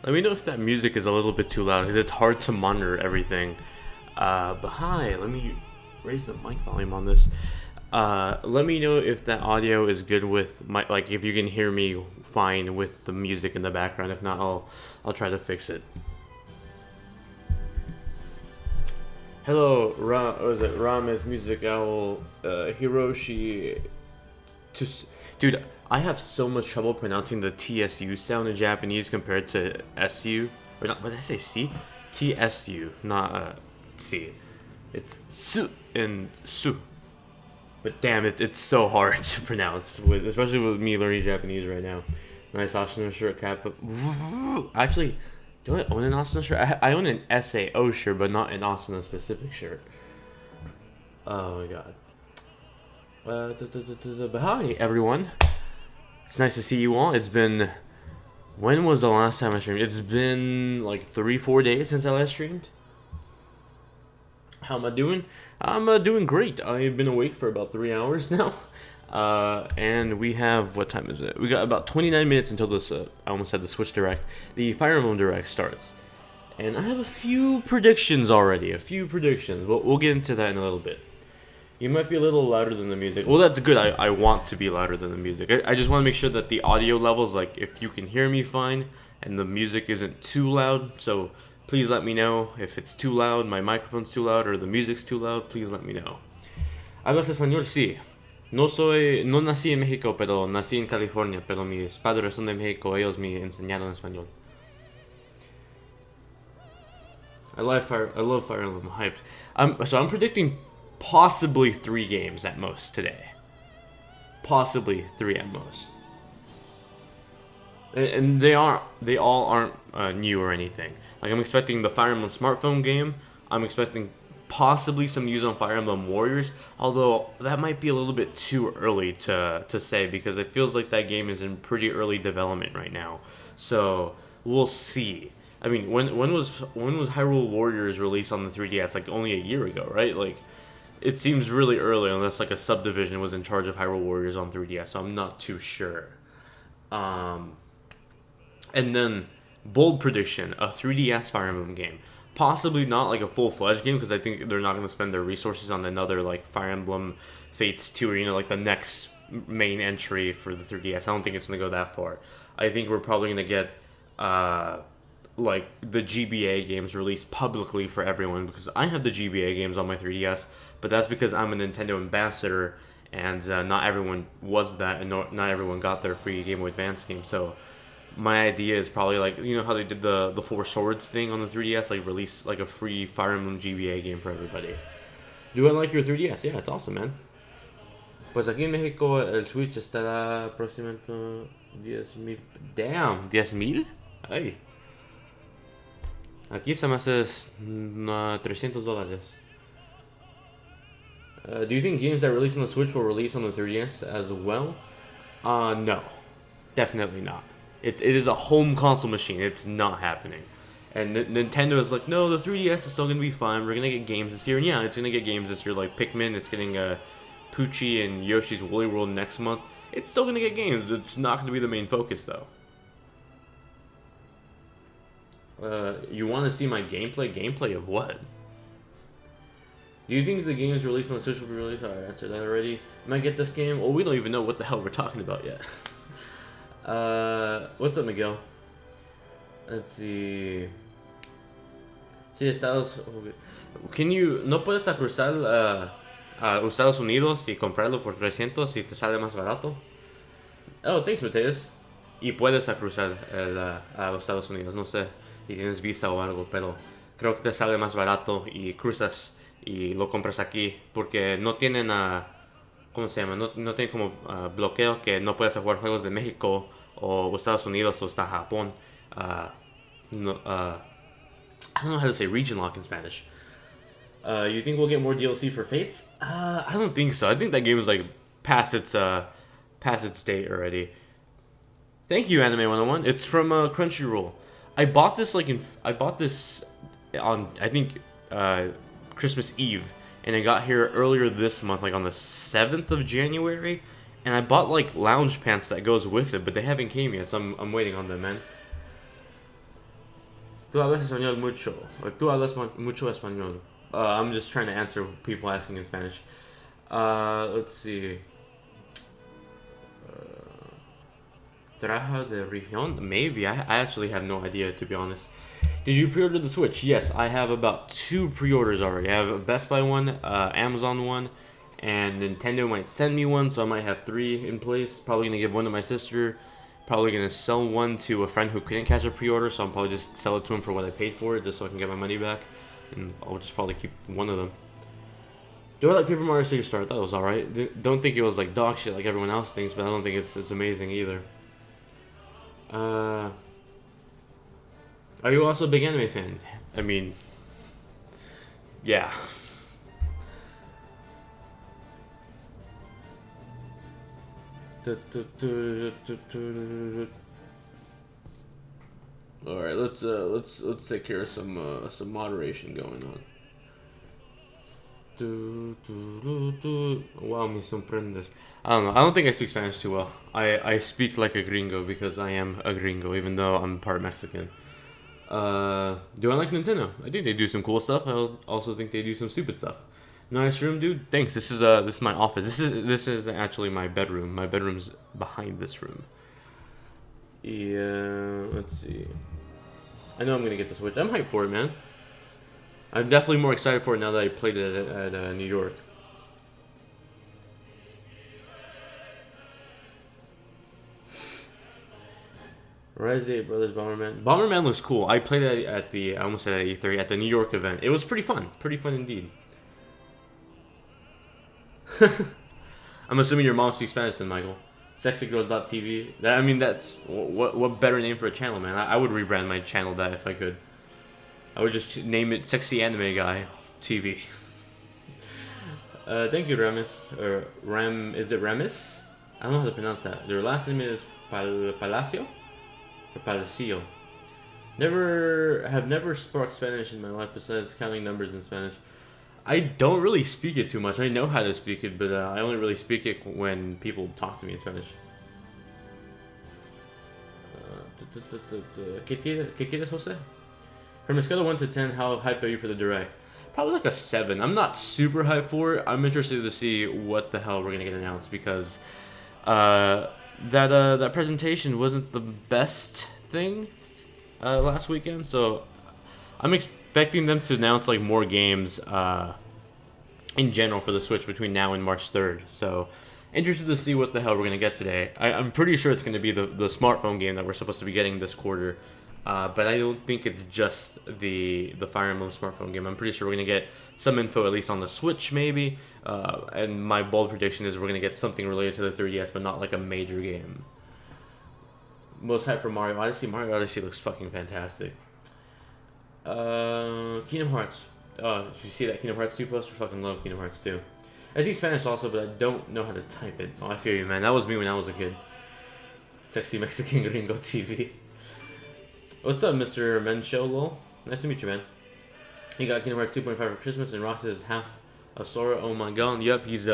Let me know if that music is a little bit too loud because it's hard to monitor everything. But hi, let me raise the mic volume on this. Let me know if that audio is good with my, like, if you can hear me fine with the music in the background. If not, I'll try to fix it. Hello, was it Rames Music Owl, Hiroshi. Dude, I have so much trouble pronouncing the TSU sound in Japanese compared to SU. Or not, what did I say? C? TSU, not C. It's su and su. But damn it, it's so hard to pronounce, especially with me learning Japanese right now. Nice Asuna shirt cap. Actually, do I own an Asuna shirt? I own an SAO shirt, but not an Asuna specific shirt. Oh my god. But hi, everyone. It's nice to see you all. It's been... When was the last time I streamed? It's been like 3-4 days since I last streamed. How am I doing? I'm doing great. I've been awake for about 3 hours now. And we have... What time is it? We got about 29 minutes until this... I almost said the Switch Direct. The Fire Emblem Direct starts. And I have a few predictions already. A few predictions. We'll get into that in a little bit. You might be a little louder than the music. Well, that's good. I want to be louder than the music. I just want to make sure that the audio levels, like, if you can hear me fine and the music isn't too loud. So please let me know if it's too loud, my microphone's too loud, or the music's too loud. Please let me know. ¿Hablas español? Sí. No nací en México, pero nací en California. Pero mis padres son de México. Ellos me enseñaron español. I love Fire Emblem. I'm hyped. So I'm predicting possibly 3 games at most today. Possibly 3 at most. And they all aren't new or anything. Like, I'm expecting the Fire Emblem smartphone game. I'm expecting possibly some news on Fire Emblem Warriors. Although that might be a little bit too early to say, because it feels like that game is in pretty early development right now. So we'll see. I mean, when was Hyrule Warriors released on the 3DS? Like, only a year ago, right? Like, it seems really early, unless like a subdivision was in charge of Hyrule Warriors on 3DS, so I'm not too sure. And then, bold prediction, a 3DS Fire Emblem game. Possibly not like a full-fledged game, because I think they're not going to spend their resources on another like Fire Emblem Fates 2, or, like the next main entry for the 3DS. I don't think it's going to go that far. I think we're probably going to get like the GBA games released publicly for everyone, because I have the GBA games on my 3DS, but that's because I'm a Nintendo ambassador, and not everyone was that, and not everyone got their free Game Boy Advance game. So my idea is probably like, you know how they did the Four Swords thing on the 3DS, like release like a free Fire Emblem GBA game for everybody. Do I like your 3DS? Yeah, it's awesome, man. Pues aquí en México el Switch estará aproximadamente 10,000. Damn, 10,000? Ay. Aquí se me hace $300. Do you think games that release on the Switch will release on the 3DS as well? No. Definitely not. It is a home console machine. It's not happening. And Nintendo is like, no, the 3DS is still going to be fine. We're going to get games this year. And yeah, it's going to get games this year. Like Pikmin, it's getting Poochie and Yoshi's Woolly World next month. It's still going to get games. It's not going to be the main focus, though. You want to see my gameplay? Gameplay of what? Do you think the games released on the Switch will be released? I answered that already. Might get this game? Well, we don't even know what the hell we're talking about yet. What's up, Miguel? Let's see. Sí, Can you... ¿No puedes cruzar a Estados Unidos y comprarlo por 300 si te sale más barato? Oh, thanks, Mateus. Y puedes cruzar a los Estados Unidos. No sé si tienes visa o algo, pero creo que te sale más barato y cruzas y lo compras aquí, porque no tienen ¿cómo se llama? No tienen como bloqueo que no puedes jugar juegos de México o Estados Unidos o hasta Japón. No, I don't know how to say region lock in Spanish. You think we'll get more DLC for Fates? I don't think so. I think that game is like past its date already. Thank you, Anime 101. It's from Crunchyroll. I bought this on, I think, Christmas Eve, and it got here earlier this month, like on the 7th of January, and I bought like lounge pants that goes with it, but they haven't came yet, so I'm waiting on them, man. Tú hablas español mucho. Or tú hablas mucho español. I'm just trying to answer people asking in Spanish. Let's see. Traja de Región? Maybe. I actually have no idea, to be honest. Did you pre-order the Switch? Yes, I have about 2 pre-orders already. I have a Best Buy one, Amazon one, and Nintendo might send me one, so I might have 3 in place. Probably gonna give one to my sister. Probably gonna sell one to a friend who couldn't catch a pre-order, so I'll probably just sell it to him for what I paid for it, just so I can get my money back. And I'll just probably keep one of them. Do I like Paper Mario Superstar? I thought it was alright. Don't think it was like dog shit like everyone else thinks, but I don't think it's amazing either. Are you also a big anime fan? I mean, yeah. All right, let's take care of some moderation going on. Wow, me sorprendes. I don't know. I don't think I speak Spanish too well. I speak like a gringo because I am a gringo, even though I'm part Mexican. Do I like Nintendo? I think they do some cool stuff. I also think they do some stupid stuff. Nice room, dude. Thanks. This is my office. This is actually my bedroom. My bedroom's behind this room. Yeah. Let's see. I know I'm gonna get the Switch. I'm hyped for it, man. I'm definitely more excited for it now that I played it at New York. Rise Day Brothers Bomberman. Bomberman looks cool. I played it at the, I almost said at E3, at the New York event. It was pretty fun. Pretty fun indeed. I'm assuming your mom speaks Spanish then, Michael. SexyGirls.tv. I mean, that's, what better name for a channel, man. I would rebrand my channel that if I could. I would just name it Sexy Anime Guy TV. Thank you, Remis. Is it Remis? I don't know how to pronounce that. Their last name is Palacio? Or Palacio. Never sparked Spanish in my life besides counting numbers in Spanish. I don't really speak it too much. I know how to speak it, but I only really speak it when people talk to me in Spanish. ¿Qué quieres, Jose? From a scale of 1 to 10, how hyped are you for the Direct? Probably like a 7. I'm not super hyped for it. I'm interested to see what the hell we're gonna get announced because that presentation wasn't the best thing last weekend. So I'm expecting them to announce like more games in general for the Switch between now and March 3rd. So interested to see what the hell we're gonna get today. I'm pretty sure it's gonna be the smartphone game that we're supposed to be getting this quarter. But I don't think it's just the Fire Emblem smartphone game. I'm pretty sure we're going to get some info, at least on the Switch, maybe. And my bold prediction is we're going to get something related to the 3DS, but not like a major game. Most hype for Mario Odyssey. Mario Odyssey looks fucking fantastic. Kingdom Hearts. If you see that Kingdom Hearts 2 poster, fucking love Kingdom Hearts 2. I speak Spanish also, but I don't know how to type it. Oh, I feel you, man. That was me when I was a kid. Sexy Mexican Gringo TV. What's up, Mr. Mencho Lol? Nice to meet you, man. He got Kingdom Hearts 2.5 for Christmas, and Ross is half a Sora. Oh my god. Yep, he's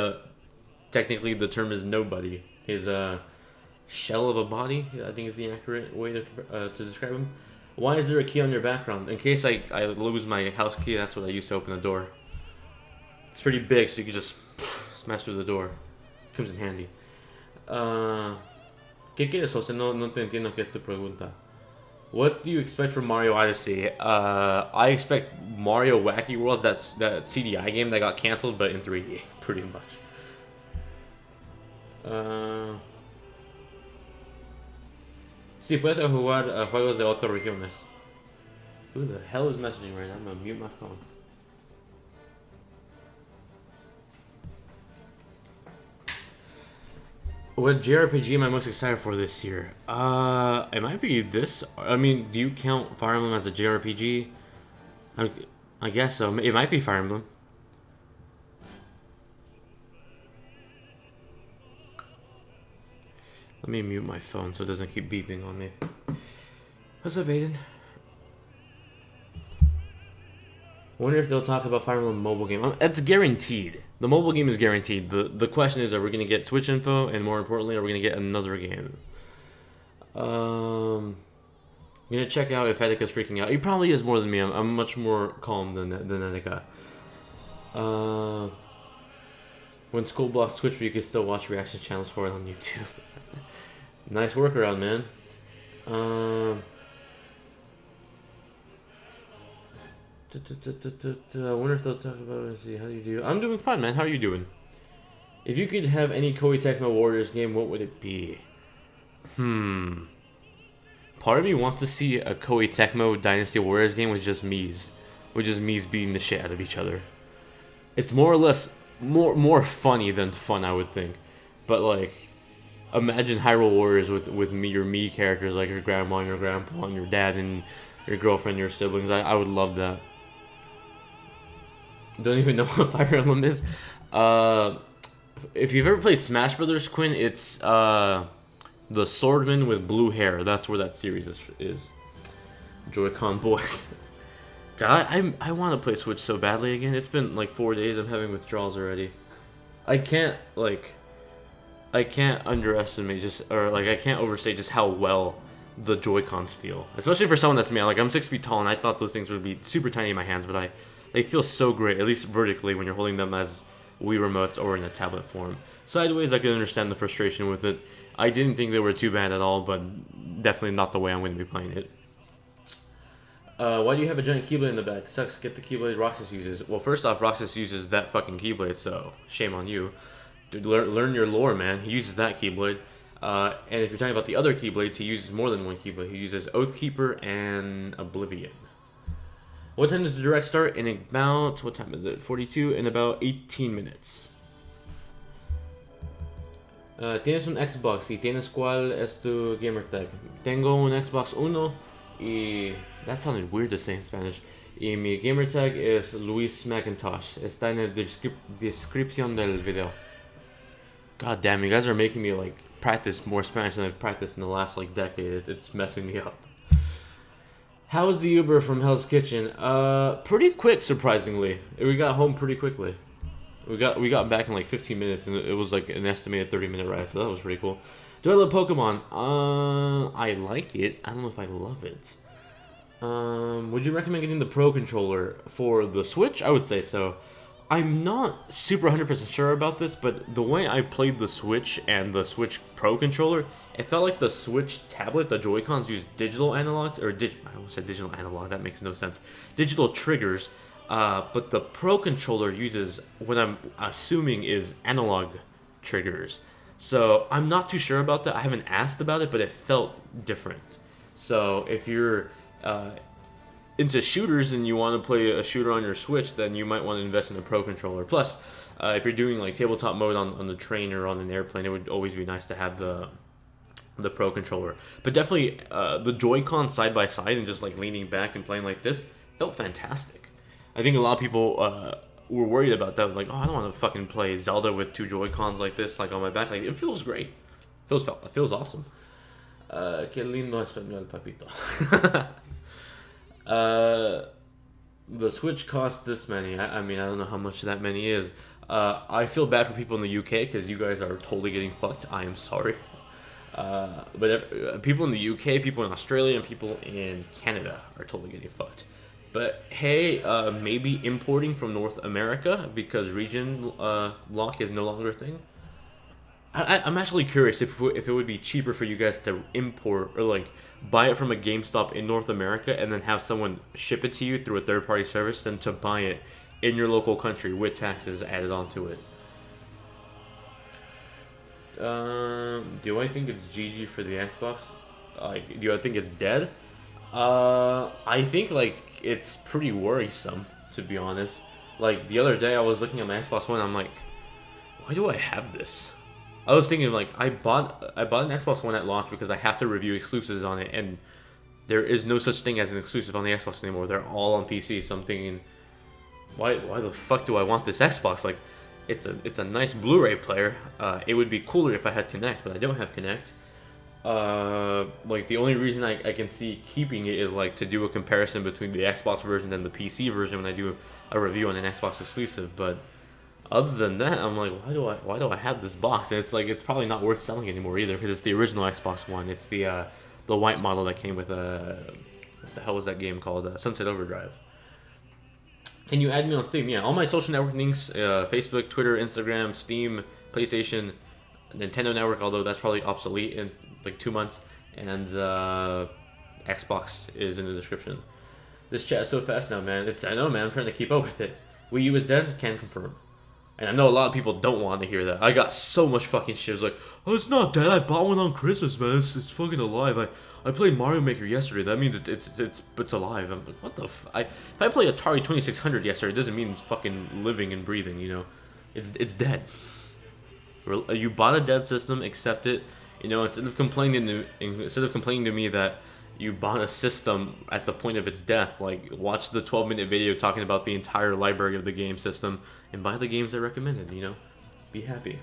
technically the term is nobody. His shell of a body, I think is the accurate way to describe him. Why is there a key on your background? In case I lose my house key, that's what I use to open the door. It's pretty big, so you can just smash through the door. Comes in handy. ¿Qué quieres, Jose? No te entiendo qué es tu pregunta. What do you expect from Mario Odyssey? I expect Mario Wacky Worlds, that CDI game that got canceled, but in 3D, pretty much. Si puedes jugar juegos de otras regiones. Who the hell is messaging right now? I'm gonna mute my phone. What JRPG am I most excited for this year? It might be this. I mean, do you count Fire Emblem as a JRPG? I guess so. It might be Fire Emblem. Let me mute my phone so it doesn't keep beeping on me. What's up, Aiden? I wonder if they'll talk about Fire Emblem mobile game. It's guaranteed. The mobile game is guaranteed. The question is, are we going to get Switch info? And more importantly, are we going to get another game? I'm gonna check out if Etika's freaking out. He probably is more than me. I'm much more calm than Etika. When school blocks Twitch, but you can still watch reaction channels for it on YouTube. Nice workaround, man. I wonder if they'll talk about it. See, how do you do? I'm doing fine, man. How are you doing? If you could have any Koei Tecmo Warriors game, what would it be? Part of me wants to see a Koei Tecmo Dynasty Warriors game with just Mii's. With just Mii's beating the shit out of each other. It's more or less more funny than fun, I would think. But like, imagine Hyrule Warriors with your Mii characters, like your grandma and your grandpa and your dad and your girlfriend and your siblings. I would love that. Don't even know what Fire Emblem is. If you've ever played Smash Brothers, Quinn, it's the swordman with blue hair. That's where that series is. Joy-Con boys. God, I want to play Switch so badly again. It's been like 4 days. I'm having withdrawals already. I can't underestimate I can't overstate just how well the Joy-Cons feel. Especially for someone that's me. Like, I'm 6 feet tall, and I thought those things would be super tiny in my hands, but they feel so great, at least vertically, when you're holding them as Wii remotes or in a tablet form. Sideways, I can understand the frustration with it. I didn't think they were too bad at all, but definitely not the way I'm going to be playing it. Why do you have a giant Keyblade in the back? Sucks. Get the Keyblade Roxas uses. Well, first off, Roxas uses that fucking Keyblade, so shame on you. Dude, learn your lore, man. He uses that Keyblade. And if you're talking about the other Keyblades, he uses more than one Keyblade. He uses Oathkeeper and Oblivion. What time does the Direct start? In about, what time is it? 42, in about 18 minutes. ¿Tienes un Xbox? ¿Y tienes cuál es tu gamertag? Tengo un Xbox Uno y... That sounded weird to say in Spanish. Y mi gamertag es Luismacintosh. Está en la descripción del video. God damn, you guys are making me like practice more Spanish than I've practiced in the last like decade. It's messing me up. How was the Uber from Hell's Kitchen? Pretty quick, surprisingly. We got home pretty quickly. We got back in like 15 minutes, and it was like an estimated 30-minute ride, so that was pretty cool. Do I love Pokemon? I like it. I don't know if I love it. Would you recommend getting the Pro Controller for the Switch? I would say so. I'm not super 100% sure about this, but the way I played the Switch and the Switch Pro Controller, it felt like the Switch tablet, the Joy-Cons, used digital analog, I almost said digital analog, that makes no sense. Digital triggers, but the Pro Controller uses what I'm assuming is analog triggers. So I'm not too sure about that. I haven't asked about it, but it felt different. So if you're into shooters and you want to play a shooter on your Switch, then you might want to invest in a Pro Controller. Plus, if you're doing like tabletop mode on the train or on an airplane, it would always be nice to have the Pro Controller. But definitely, the Joy-Con side by side and just like leaning back and playing like this felt fantastic. I think a lot of people were worried about that, like, oh, I don't want to fucking play Zelda with two Joy-Cons like this, like on my back. Like, it feels great. It feels awesome. Qué lindo español, papito. The Switch costs this many. I mean, I don't know how much that many is. I feel bad for people in the UK because you guys are totally getting fucked. I am sorry. But people in the UK, people in Australia, and people in Canada are totally getting fucked. But hey, maybe importing from North America because region lock is no longer a thing. I'm actually curious if it would be cheaper for you guys to import or like buy it from a GameStop in North America and then have someone ship it to you through a third-party service than to buy it in your local country with taxes added onto it. Do I think it's GG for the Xbox? Do I think it's dead? I think like it's pretty worrisome, to be honest. Like the other day I was looking at my Xbox One, I'm like, why do I have this? I was thinking like I bought an Xbox One at launch because I have to review exclusives on it, and there is no such thing as an exclusive on the Xbox anymore. They're all on PC. So I'm thinking, why the fuck do I want this Xbox? Like, it's a nice Blu-ray player. It would be cooler if I had Kinect, but I don't have Kinect. Like the only reason I can see keeping it is like to do a comparison between the Xbox version and the PC version when I do a review on an Xbox exclusive, but other than that, I'm like, why do I have this box? And it's like it's probably not worth selling anymore either because it's the original Xbox One. It's the the white model that came with what the hell was that game called? Sunset Overdrive. Can you add me on Steam? Yeah, all my social network links: Facebook, Twitter, Instagram, Steam, PlayStation, Nintendo Network. Although that's probably obsolete in like 2 months, and Xbox is in the description. This chat is so fast now, man. I know, man. I'm trying to keep up with it. Wii U is dead. Can confirm. And I know a lot of people don't want to hear that. I got so much fucking shit. It's like, oh, it's not dead. I bought one on Christmas, man. It's fucking alive. I played Mario Maker yesterday. That means it's alive. I'm like, what the if I played Atari 2600 yesterday, it doesn't mean it's fucking living and breathing. You know, it's dead. You bought a dead system. Accept it. You know, instead of complaining to me that you bought a system at the point of its death, like watch the 12-minute video talking about the entire library of the game system and buy the games I recommended. You know, be happy.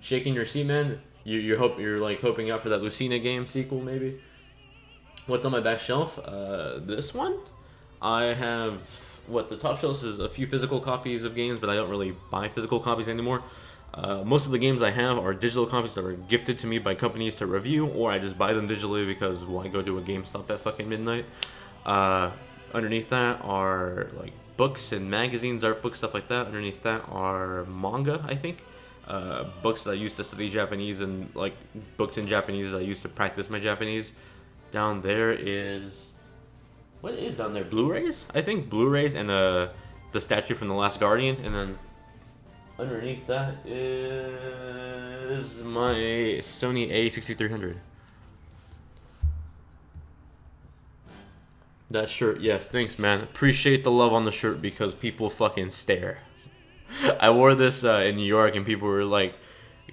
Shaking your seat, man. You're like hoping out for that Lucina game sequel, maybe. What's on my back shelf? This one. I have the top shelf is a few physical copies of games, but I don't really buy physical copies anymore. Most of the games I have are digital copies that are gifted to me by companies to review, or I just buy them digitally because why go to a GameStop at fucking midnight? Underneath that are like books and magazines, art books, stuff like that. Underneath that are manga, I think. Books that I used to study Japanese, and like books in Japanese that I used to practice my Japanese. Down there is... What is down there? Blu-rays? I think Blu-rays and the statue from The Last Guardian, and then underneath that is my Sony A6300. That shirt, yes, thanks, man. Appreciate the love on the shirt because people fucking stare. I wore this in New York and people were like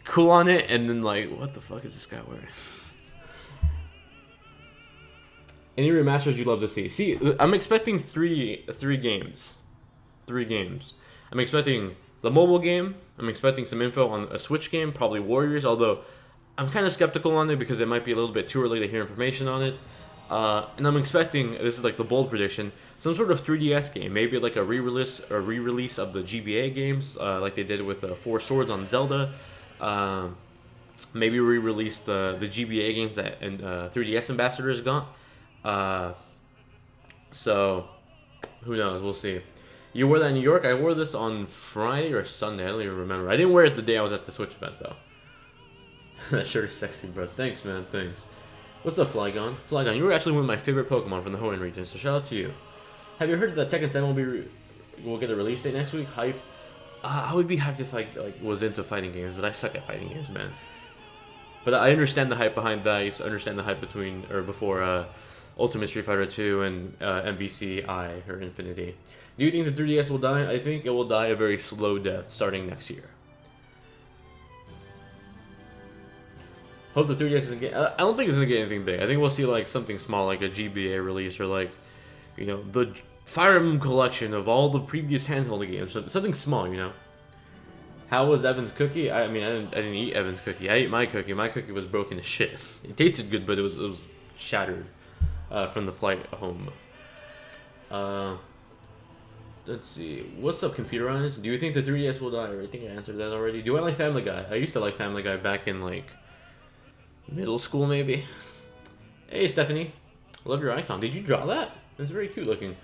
cool on it, and then like, what the fuck is this guy wearing? Any remasters you'd love to see? See, I'm expecting three games. 3 games. I'm expecting the mobile game. I'm expecting some info on a Switch game, probably Warriors, although I'm kind of skeptical on it because it might be a little bit too early to hear information on it. And I'm expecting, this is like the bold prediction, some sort of 3DS game, maybe like a re-release of the GBA games, like they did with 4 Swords on Zelda. Maybe re-release the GBA games that 3DS ambassadors got. So who knows? We'll see. You wore that in New York? I wore this on Friday or Sunday. I don't even remember. I didn't wear it the day I was at the Switch event though. That shirt is sexy, bro. Thanks, man. Thanks. What's up, Flygon? Flygon, you were actually one of my favorite Pokemon from the Hoenn region, so shout out to you. Have you heard that Tekken 7 will get a release date next week? Hype. I would be hyped if I was into fighting games, but I suck at fighting games, man. But I understand the hype behind that. I used to understand the hype before Ultimate Street Fighter 2 and MVCI or Infinity. Do you think the 3DS will die? I think it will die a very slow death starting next year. Hope the 3DS doesn't get... I don't think it's going to get anything big. I think we'll see like something small, like a GBA release, or like, you know, the Fire Emblem collection of all the previous handheld games. Something small, you know. How was Evan's cookie? I mean, I didn't eat Evan's cookie. I ate my cookie. My cookie was broken to shit. It tasted good, but it was shattered from the flight home. Let's see. What's up, Computerized? Do you think the 3DS will die? I think I answered that already. Do I like Family Guy? I used to like Family Guy back in like middle school, maybe. Hey, Stephanie. Love your icon. Did you draw that? It's very cute looking.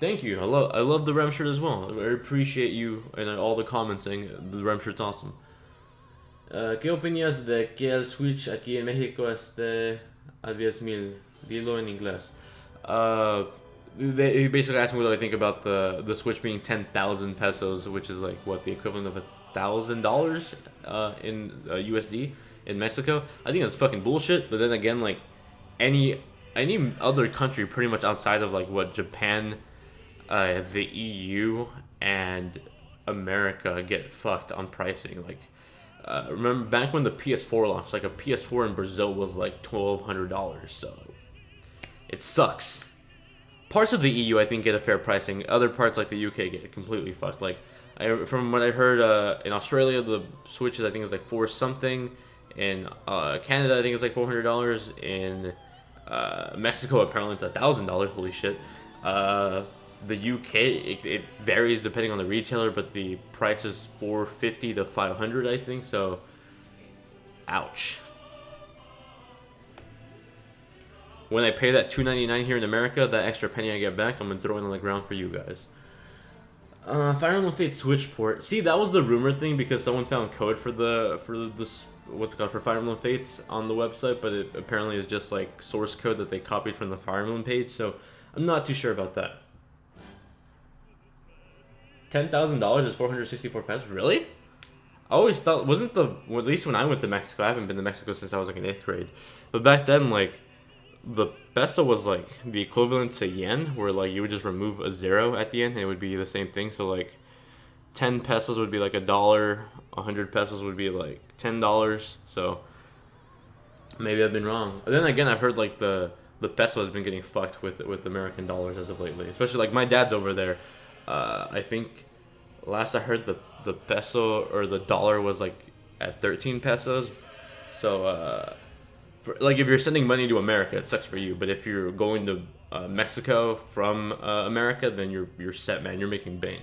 Thank you. I love the Rem shirt as well. I appreciate you and all the comments saying the Rem shirt's awesome. ¿Qué opinas de que el Switch aquí en México esté a 10,000? Dilo en inglés. He basically asked me what I think about the Switch being 10,000 pesos, which is like what, the equivalent of $1,000 in USD in Mexico. I think that's fucking bullshit. But then again, like any other country pretty much outside of like what, Japan, the EU and America get fucked on pricing. Like remember back when the PS4 launched, like a PS4 in Brazil was like $1,200, so it sucks. Parts of the EU I think get a fair pricing. Other parts like the UK get completely fucked. Like from what I heard, in Australia the Switches I think is like $4 something. In Canada I think it's like $400. In Mexico apparently it's $1,000. Holy shit. The UK it varies depending on the retailer, but the price is $450 to $500 I think. So, ouch. when I pay that $2.99 here in America, that extra penny I get back, I'm gonna throw it on the ground for you guys. Fire Emblem Fates Switch port. See, that was the rumor thing because someone found code for this what's it called for Fire Emblem Fates on the website, but it apparently is just like source code that they copied from the Fire Emblem page. So I'm not too sure about that. $10,000 is 464 pesos. Really? I always thought wasn't the well, at least when I went to Mexico. I haven't been to Mexico since I was like in 8th grade, but back then like the peso was like the equivalent to yen, where like you would just remove a zero at the end and it would be the same thing. So like 10 pesos would be like $1, 100 pesos would be like $10. So maybe I've been wrong. But then again, I've heard like the peso has been getting fucked with American dollars as of lately. Especially like my dad's over there. I think last I heard the peso or the dollar was like at 13 pesos. So like if you're sending money to America, it sucks for you. But if you're going to Mexico from America, then you're set, man. You're making bank.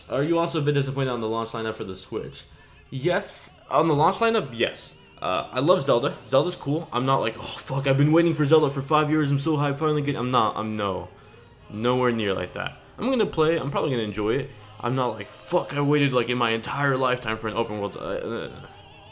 Are you also a bit disappointed on the launch lineup for the Switch? Yes, on the launch lineup, yes. I love Zelda. Zelda's cool. I'm not like, oh fuck, I've been waiting for Zelda for 5 years. I'm so hyped, finally getting. I'm nowhere near like that. I'm gonna play. I'm probably gonna enjoy it. I'm not like, fuck, I waited like in my entire lifetime for an open world.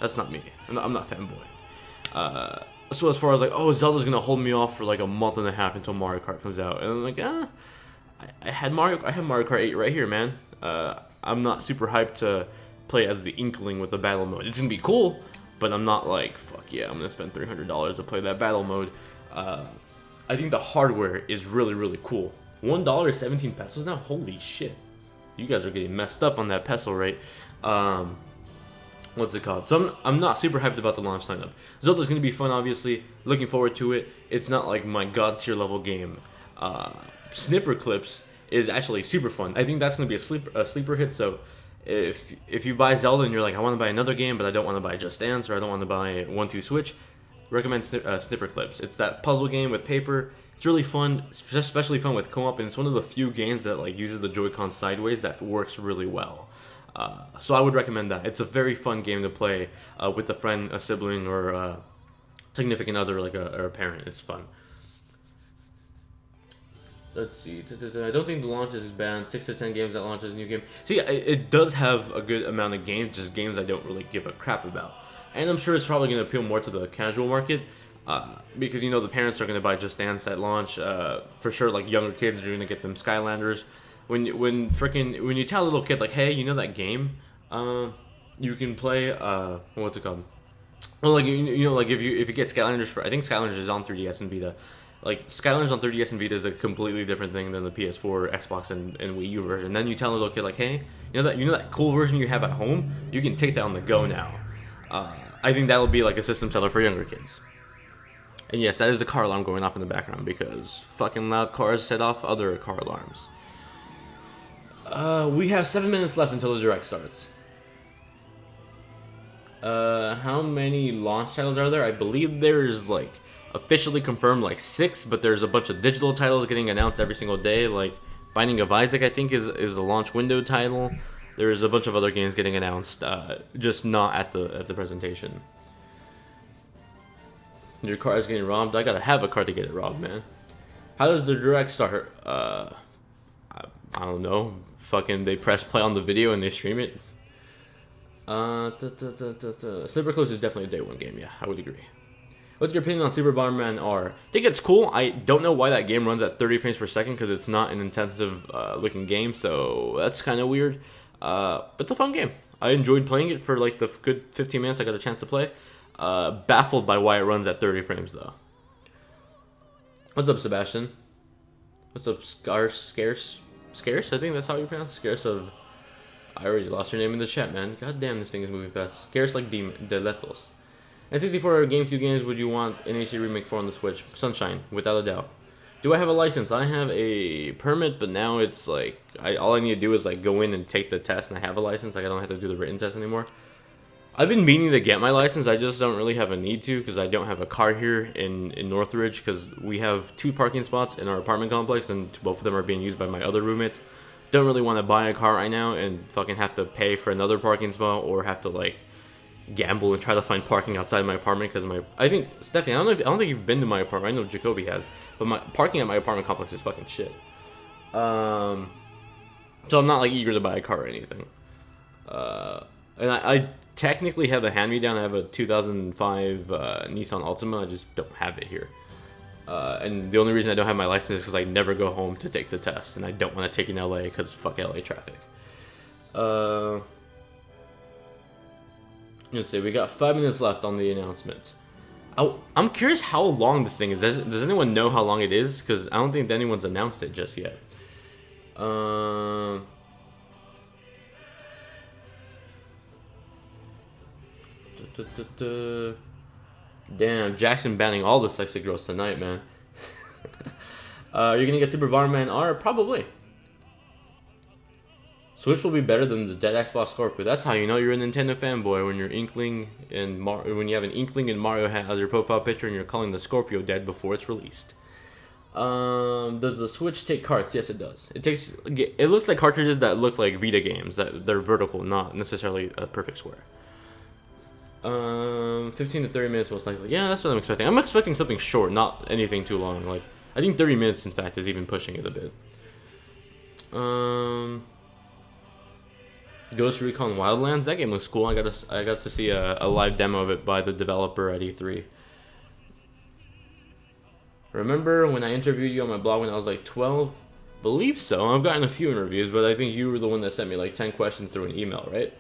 That's not me. I'm not fanboy. So as far as like, oh, Zelda's gonna hold me off for like a month and a half until Mario Kart comes out, and I'm like, I have Mario Kart 8 right here, man. I'm not super hyped to play as the Inkling with the battle mode. It's gonna be cool, but I'm not like, fuck yeah, I'm gonna spend $300 to play that battle mode. I think the hardware is really, really cool. $1 is 17 pesos now? Holy shit. You guys are getting messed up on that peso rate. What's it called? So I'm not super hyped about the launch lineup. Zelda's gonna be fun, obviously. Looking forward to it. It's not like my god tier level game. Snipper Clips is actually super fun. I think that's gonna be a sleeper hit. So if you buy Zelda and you're like, I want to buy another game, but I don't want to buy Just Dance or I don't want to buy 1-2 Switch, recommend Snipper Clips. It's that puzzle game with paper. It's really fun, especially fun with co-op, and it's one of the few games that like uses the Joy-Con sideways that works really well. So I would recommend that. It's a very fun game to play with a friend, a sibling, or a significant other, like or a parent. It's fun. Let's see. I don't think the launch is bad. 6 to 10 games that launch as a new game. See, it does have a good amount of games, just games I don't really give a crap about. And I'm sure it's probably going to appeal more to the casual market. Because you know the parents are going to buy Just Dance at launch. For sure, like younger kids are going to get them Skylanders. When you tell a little kid like, hey, you know that game, you can play what's it called? Well, like you know, like if you get Skylanders for, I think Skylanders is on 3DS and Vita. Like Skylanders on 3DS and Vita is a completely different thing than the PS4, Xbox, and Wii U version. Then you tell a little kid like, hey, you know that cool version you have at home, you can take that on the go now. I think that'll be like a system seller for younger kids. And yes, that is a car alarm going off in the background because fucking loud cars set off other car alarms. We have 7 minutes left until the Direct starts. How many launch titles are there? I believe there's like officially confirmed like 6, but there's a bunch of digital titles getting announced every single day. Like Binding of Isaac, I think, is the launch window title. There's a bunch of other games getting announced, just not at the presentation. Your car is getting robbed. I gotta have a car to get it robbed, man. How does the Direct start? I don't know. Fucking they press play on the video and they stream it. Slipper Close is definitely a day one game. Yeah, I would agree. What's your opinion on Super Bomberman R? I think it's cool. I don't know why that game runs at 30 frames per second because it's not an intensive looking game, so that's kind of weird. But it's a fun game. I enjoyed playing it for like the good 15 minutes I got a chance to play. Baffled by why it runs at 30 frames though. What's up, Sebastian? What's up, Scarce? I think that's how you pronounce it. Scarce of... I already lost your name in the chat, man. God damn, this thing is moving fast. Scarce like Deletos. And 64 GameCube games would you want an AC remake for on the Switch? Sunshine, without a doubt. Do I have a license? I have a permit, but now it's like... all I need to do is like go in and take the test and I have a license. Like I don't have to do the written test anymore. I've been meaning to get my license. I just don't really have a need to because I don't have a car here in Northridge because we have 2 parking spots in our apartment complex and both of them are being used by my other roommates. Don't really want to buy a car right now and fucking have to pay for another parking spot or have to like, gamble and try to find parking outside my apartment because I think Stephanie, I don't think you've been to my apartment. I know Jacoby has, but my parking at my apartment complex is fucking shit. So I'm not like eager to buy a car or anything. And I technically have a hand-me-down. I have a 2005 Nissan Altima. I just don't have it here. And the only reason I don't have my license is because I never go home to take the test, and I don't want to take it in LA because fuck LA traffic. Let's see, we got 5 minutes left on the announcement. I'm curious how long this thing is. Does anyone know how long it is? Because I don't think anyone's announced it just yet. Damn, Jackson banning all the sexy girls tonight, man. You're gonna get Super Bomberman R? Probably. Switch will be better than the dead Xbox Scorpio. That's how you know you're a Nintendo fanboy, when when you have an inkling and Mario has your profile picture and you're calling the Scorpio dead before it's released. Does the Switch take carts? Yes, it does. It looks like cartridges that look like Vita games, that they're vertical, not necessarily a perfect square. 15 to 30 minutes most likely. Yeah, that's what I'm expecting. I'm expecting something short, not anything too long. Like, I think 30 minutes, in fact, is even pushing it a bit. Ghost Recon Wildlands, that game looks cool. I got to see a live demo of it by the developer at E3. Remember when I interviewed you on my blog when I was like 12? Believe so. I've gotten a few interviews, but I think you were the one that sent me like 10 questions through an email, right?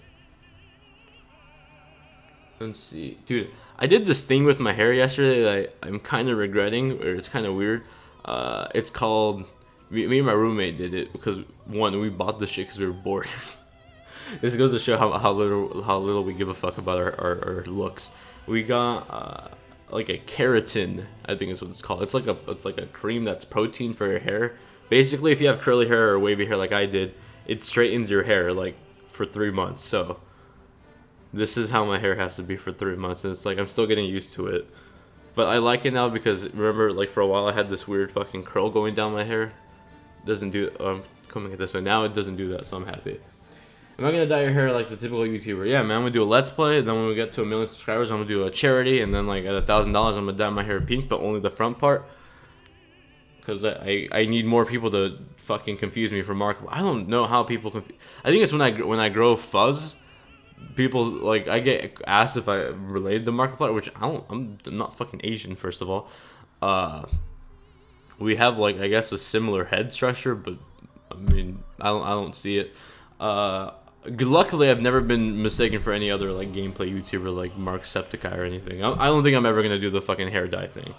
Let's see. Dude, I did this thing with my hair yesterday that I'm kind of regretting, or it's kind of weird. It's called... Me and my roommate did it because, one, we bought this shit because we were bored. This goes to show how little we give a fuck about our looks. We got like a keratin, I think is what it's called. It's like a cream that's protein for your hair. Basically, if you have curly hair or wavy hair like I did, it straightens your hair like for 3 months. So this is how my hair has to be for 3 months, and it's like I'm still getting used to it. But I like it now because remember, like for a while I had this weird fucking curl going down my hair. Doesn't do. I'm coming at this way now. It doesn't do that, so I'm happy. Am I gonna dye your hair like the typical YouTuber? Yeah, man. I'm gonna do a Let's Play. Then when we get to 1 million subscribers, I'm gonna do a charity, and then like at $1,000, I'm gonna dye my hair pink, but only the front part. Because I need more people to fucking confuse me for Markiplier. I don't know how people confuse. I think it's when I grow fuzz, people like I get asked if I related to Markiplier, which I'm not fucking Asian, first of all. We have like I guess a similar head structure, but I mean I don't see it. Luckily, I've never been mistaken for any other like gameplay YouTuber like Marksepticeye or anything. I don't think I'm ever gonna do the fucking hair dye thing.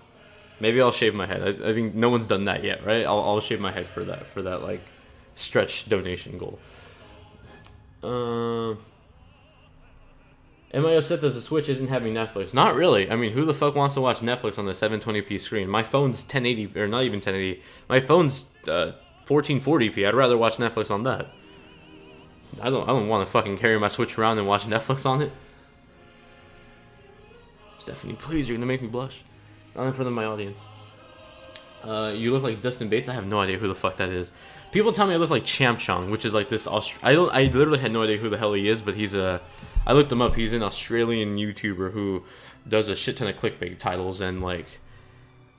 Maybe I'll shave my head. I think no one's done that yet, right? I'll shave my head for that like stretch donation goal. Am I upset that the Switch isn't having Netflix? Not really. I mean, who the fuck wants to watch Netflix on the 720p screen? My phone's 1080, or not even 1080. My phone's 1440p. I'd rather watch Netflix on that. I don't want to fucking carry my Switch around and watch Netflix on it. Stephanie, please, you're gonna make me blush. Not in front of my audience. You look like Dustin Bates. I have no idea who the fuck that is. People tell me I look like Champ Chong, which is like this I literally had no idea who the hell he is, but I looked him up. He's an Australian YouTuber who does a shit ton of clickbait titles, and like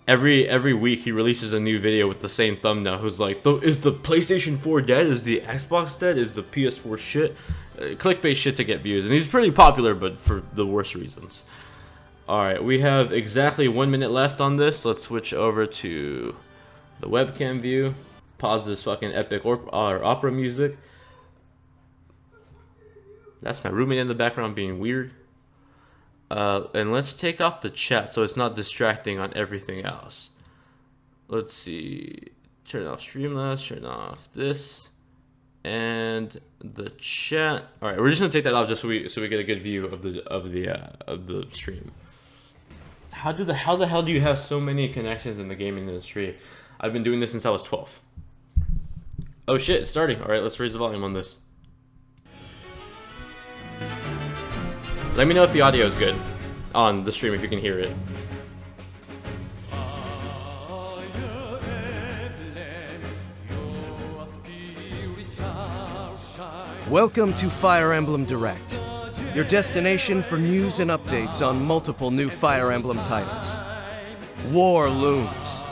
every week he releases a new video with the same thumbnail. Who's like, is the PlayStation 4 dead? Is the Xbox dead? Is the PS4 shit? Clickbait shit to get views, and he's pretty popular, but for the worst reasons. All right, we have exactly 1 minute left on this. Let's switch over to the webcam view. Pause this fucking epic or opera music. That's my roommate in the background being weird. And let's take off the chat so it's not distracting on everything else. Let's see. Turn off Streamlabs, turn off this, and the chat. All right, we're just gonna take that off just so we get a good view of the stream. How the hell do you have so many connections in the gaming industry? I've been doing this since I was 12. Oh shit, it's starting. All right, let's raise the volume on this. Let me know if the audio is good on the stream, if you can hear it. Welcome to Fire Emblem Direct. your destination for news and updates on multiple new Fire Emblem titles. War looms,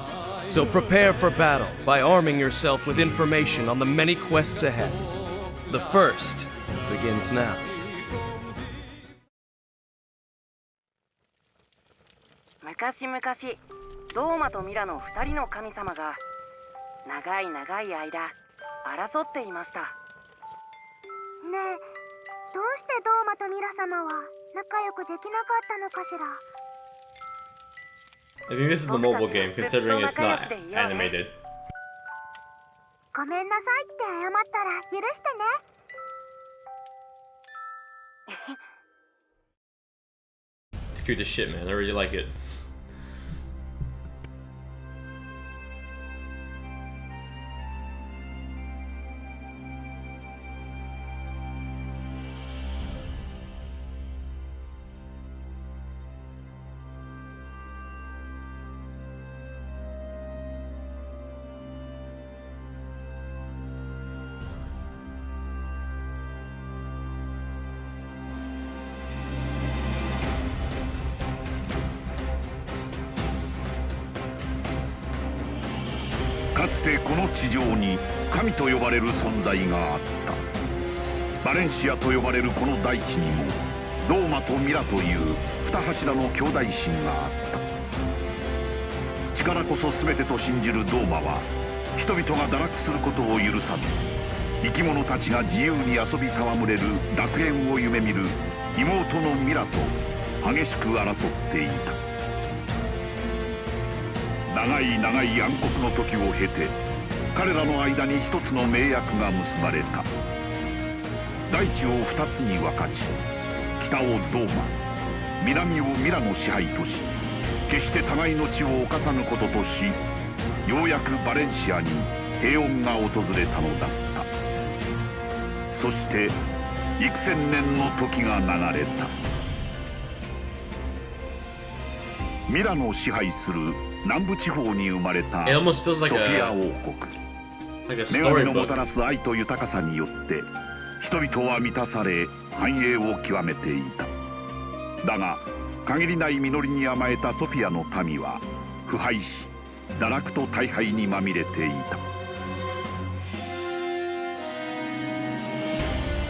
so prepare for battle by arming yourself with information on the many quests ahead. The first begins now. 昔々、ドーマとミラの2人の神様が長い間争っていました。ねえ、どうしてドーマとミラ様は仲良くできなかったのかしら。 I think this is the mobile game, considering it's not animated. ごめんなさいって謝ったら許してね。It's cute as shit, man. I really like it. かつてこの地上に神と呼ばれる存在があった。バレンシアと呼ばれるこの大地にもローマとミラという二柱の兄弟神があった。力こそ全てと信じるドーマは人々が堕落することを許さず、生き物たちが自由に遊び戯れる楽園を夢見る妹のミラと激しく争っていた。長い暗黒の時を経て彼らの間に一つの盟約が結ばれた。大地を二つに分かち、北をドーマ、南をミラの支配とし、決して互いの地を侵さぬこととし、ようやくバレンシアに平穏が訪れたのだった。そして幾千年の時が流れた。ミラの支配する南部地方に生まれたソフィア王国。女神のもたらす愛と豊かさによって人々は満たされ繁栄を極めていた。だが限りない実りに甘えたソフィアの民は腐敗し堕落と大敗にまみれていた。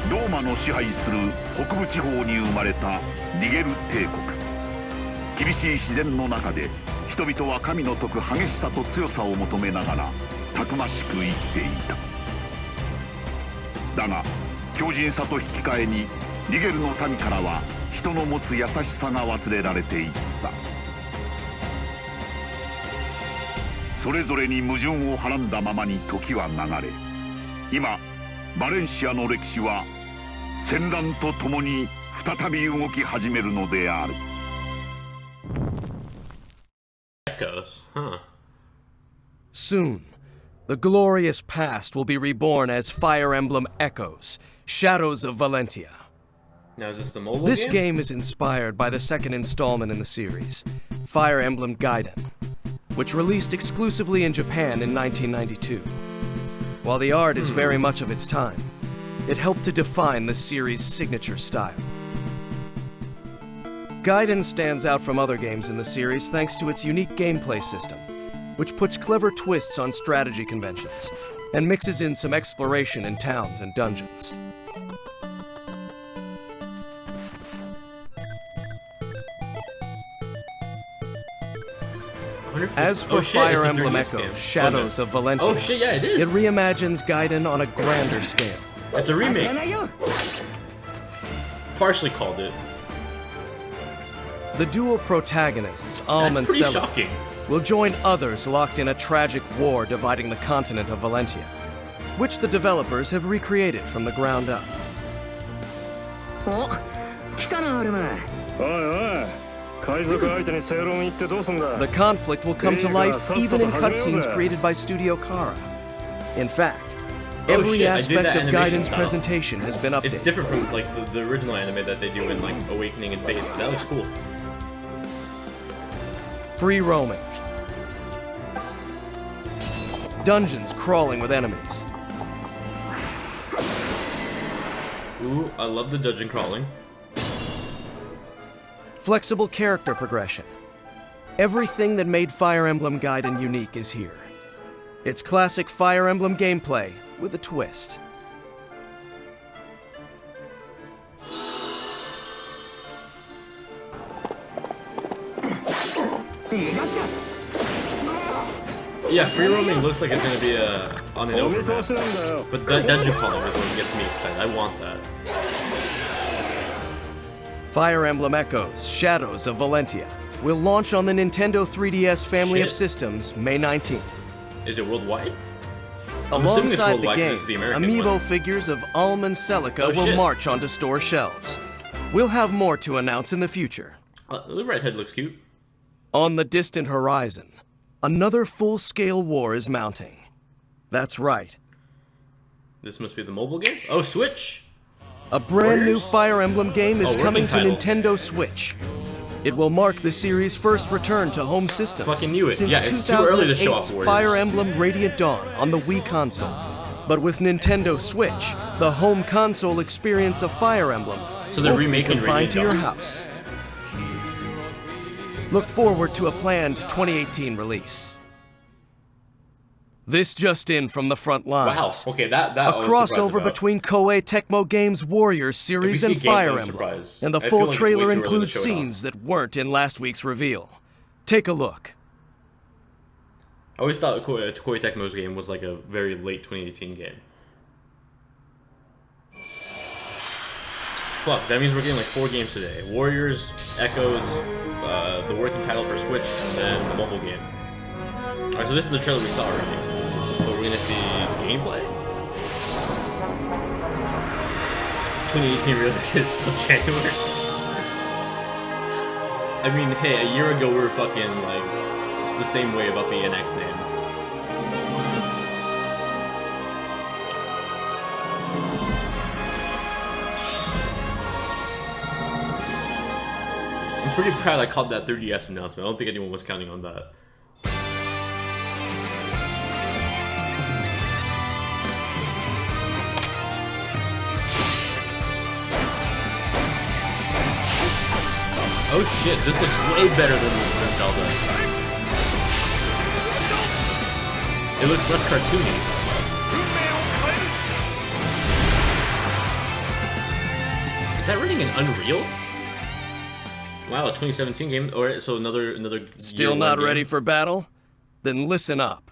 ローマの支配する北部地方に生まれたリゲル帝国。厳しい自然の中で人々は神の説く激しさと強さを求めながらたくましく生きていた。だが強靭さと引き換えにリゲルの民からは人の持つ優しさが忘れられていった。それぞれに矛盾をはらんだままに時は流れ、今バレンシアの歴史は戦乱とともに再び動き始めるのである。Soon, the glorious past will be reborn as Fire Emblem Echoes, Shadows of Valentia. Now, is this the mobile This game? game is inspired by the second installment in the series, Fire Emblem Gaiden, which released exclusively in Japan in 1992. While the art is very much of its time, it helped to define the series' signature style. Gaiden stands out from other games in the series thanks to its unique gameplay system, which puts clever twists on strategy conventions and mixes in some exploration in towns and dungeons. As for Fire Emblem Echoes, Shadows of Valentia, it reimagines Gaiden on a grander scale. It's a remake. Partially called it. The dual protagonists, Alm and That's pretty Sela, shocking. will join others locked in a tragic war dividing the continent of Valentia, which the developers have recreated from the ground up. The conflict will come to life even in cutscenes created by Studio Kara. In fact, every aspect of Gaiden's presentation has been updated. It's different from like the original anime that they do in like Awakening and Fate. That looks cool. Free roaming. Dungeons crawling with enemies. Ooh, I love the dungeon crawling. flexible character progression. Everything that made Fire Emblem Gaiden unique is here. It's classic Fire Emblem gameplay with a twist. Yeah, free roaming looks like it's gonna be on an open map. But the dungeon crawling is what gets me excited. I want that. Fire Emblem Echoes, Shadows of Valentia will launch on the Nintendo 3DS family of systems May 19th. Is it worldwide? I'm assuming it's Alongside the worldwide 'cause game, it's the American amiibo one. figures of Alm and Celica Oh, will shit. march onto store shelves. We'll have more to announce in the future. The redhead looks cute. On the distant horizon, another full-scale war is mounting. That's right. This must be the mobile game? Oh, Switch! A brand new Warriors? Fire Emblem game is Oh, coming working to title. Nintendo Switch. It will mark the series' first return to home systems Fucking knew it. since Yeah, it's too early to show off 2008's Warriors. Fire Emblem Radiant Dawn on the Wii console. But with Nintendo Switch, the home console experience of Fire Emblem So they're won't be remaking confined Radiant to your Dawn? house. Look forward to a planned 2018 release. This just in from the front Wow. lines. Okay, that A I was surprised crossover about. between Koei Tecmo Games' Warriors series If we and see gameplay, Fire I'm Emblem. surprised. And the I feel full like it's way trailer too early to includes show it off. scenes that weren't in last week's reveal. Take a look. I always thought Koei Tecmo's game was like a very late 2018 game. Fuck, that means we're getting like 4 games today. Warriors, Echoes, the working title for Switch, and then the mobile game. Alright, so this is the trailer we saw already. So we're gonna see gameplay? 2018 release is still January. I mean, hey, a year ago we were fucking like the same way about the NX name. I'm pretty proud I called that 3DS announcement. I don't think anyone was counting on that. Oh shit, this looks way better than Zelda. It looks less cartoony. Is that running in Unreal? Wow, a 2017 game. Alright, so another Still year not one ready game. for battle? Then listen up.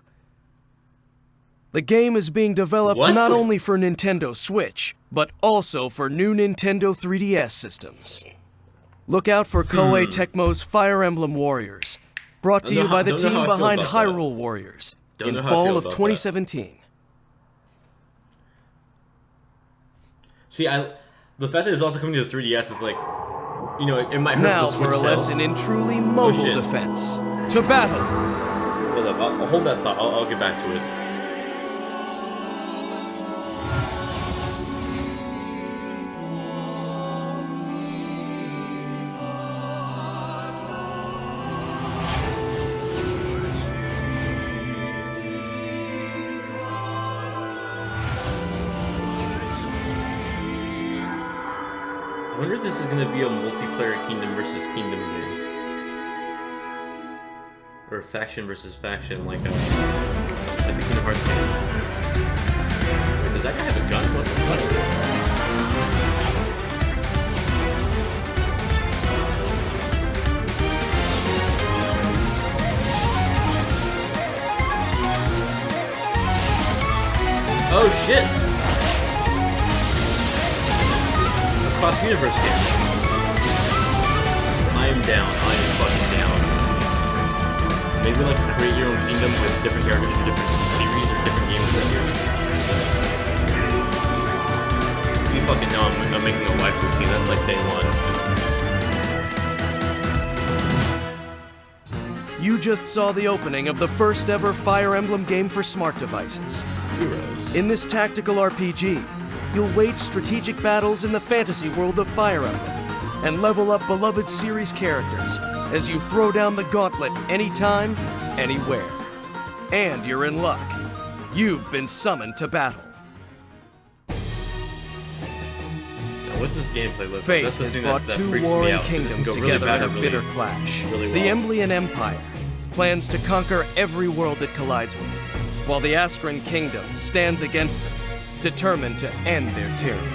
The game is being developed What? not only for Nintendo Switch, but also for new Nintendo 3DS systems. Look out for Koei Tecmo's Fire Emblem Warriors, brought to you by the don't know team how I feel behind about that. Hyrule Warriors, Don't in know how I fall feel of about that. 2017. See, the fact that it's also coming to the 3DS is like, you know, it might hurt Now the Switch for a sales. lesson in truly mobile shit. defense. To battle! Hold up, I'll hold that thought. I'll get back to it. I wonder if this is going to be a multiplayer Kingdom versus Kingdom game. Or faction versus faction, like the Kingdom Hearts game. Wait, does that guy have a gun? What the fuck? Oh shit! A cross-universe game. I am down. I am fucking down. Maybe like create your own kingdom with different characters from different series or different games in the series. You fucking know I'm making a life routine. That's like day one. You just saw the opening of the first ever Fire Emblem game for smart devices. Heroes. In this tactical RPG, you'll wage strategic battles in the fantasy world of Fire Emblem and level up beloved series characters as you throw down the gauntlet anytime, anywhere. And you're in luck. You've been summoned to battle. What's this gameplay look like? Fate That's the has thing brought that two freaks me warring out. This can kingdoms go really together bad in a or really- bitter clash. really The well. Emblem Empire plans to conquer every world it collides with, while the Askren Kingdom stands against them, determined to end their tyranny.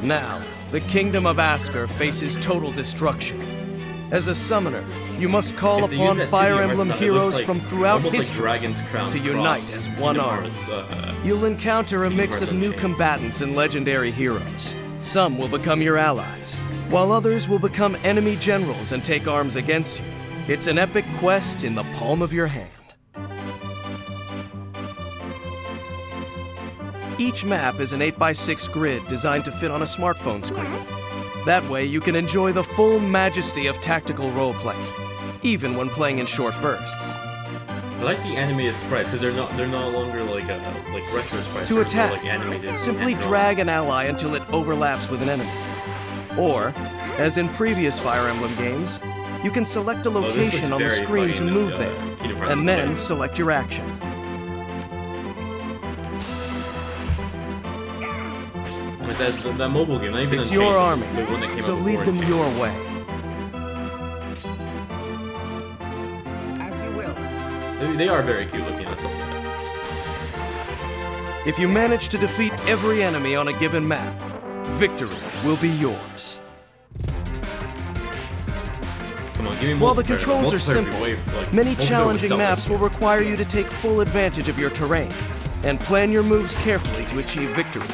Now, the Kingdom of Asker faces total destruction. As a summoner, you must call If they use upon that Fire 2D Emblem art style, it heroes looks from like- throughout almost like history Dragon's Crown to cross unite as one Kingdom army. Hearts, You'll encounter a mix of Kingdom new Hearts combatants and legendary heroes. Some will become your allies, while others will become enemy generals and take arms against you. It's an epic quest in the palm of your hand. Each map is an 8x6 grid designed to fit on a smartphone screen. Yes? That way, you can enjoy the full majesty of tactical roleplay, even when playing in short bursts. I like the animated sprites because they're no longer like retro sprites. To they're more attack, like animated simply and drawn. drag an ally until it overlaps with an enemy. Or, as in previous Fire Emblem games, you can select a this location looks on the very screen to fucking, move Kingdom there, Hearts and then game. select your action. Like that mobile game, not even It's Unchained, your army, the one that came so out lead before them Unchained. your way. As you will. They are very cute looking. That's all. If you manage to defeat every enemy on a given map, victory will be yours. Come on, give me While the multiplayer. controls are Multiplayer would be simple, way, like, many multiplayer would challenging sell maps this. will require you to take full advantage of your terrain and plan your moves carefully to achieve victory.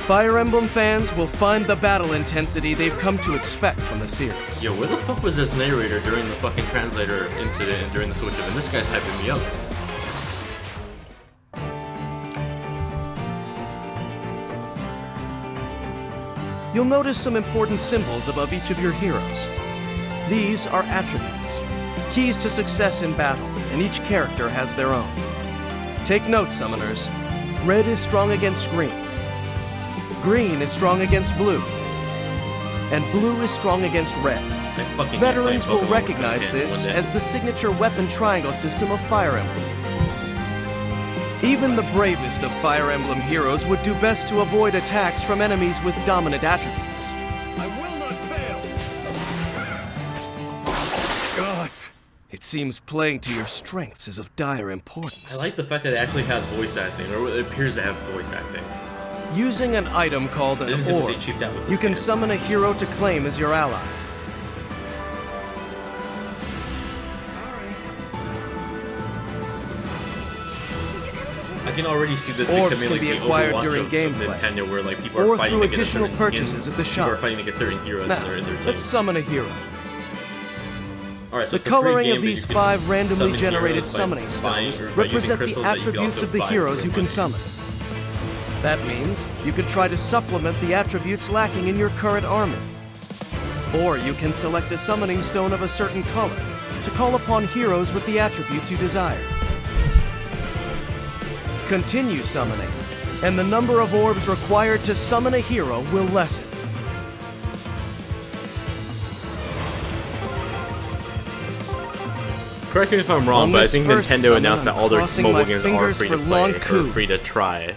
Fire Emblem fans will find the battle intensity they've come to expect from the series. Yo, where the fuck was this narrator during the fucking translator incident and during the Switch event? This guy's hyping me up. You'll notice some important symbols above each of your heroes. These are attributes, keys to success in battle, and each character has their own. Take note, summoners. Red is strong against green. Green is strong against blue. And blue is strong against red. I fucking Veterans can't will play Pokemon recognize with this one day. as the signature weapon triangle system of Fire Emblem. Even the bravest of Fire Emblem heroes would do best to avoid attacks from enemies with dominant attributes. I will not fail. Gods. It seems playing to your strengths is of dire importance. I like the fact that it actually has voice acting, or it appears to have voice acting. Using an item called This an is what orb, they cheaped out with you this can game. summon a hero to claim as your ally. Did you come to visit? I can already see this Orbs becoming can like be the acquired Overwatch during of gameplay, Nintendo, where like people or are fighting through against additional certain skins. purchases at the People are shop. fighting against certain heroes Now, in their team. let's summon a hero. Alright, so The it's a free coloring game of that these you can 5 randomly summon generated heroes by summoning buying stones or by using represent the crystals that you can attributes also of the buy heroes for you can money. summon. That means you can try to supplement the attributes lacking in your current army. Or you can select a summoning stone of a certain color to call upon heroes with the attributes you desire. Continue summoning, and the number of orbs required to summon a hero will lessen. Correct me if I'm wrong, On but I this think first Nintendo summon, announced that I'm all their crossing mobile my games are fingers free to for play, or Lon'qu. free to try.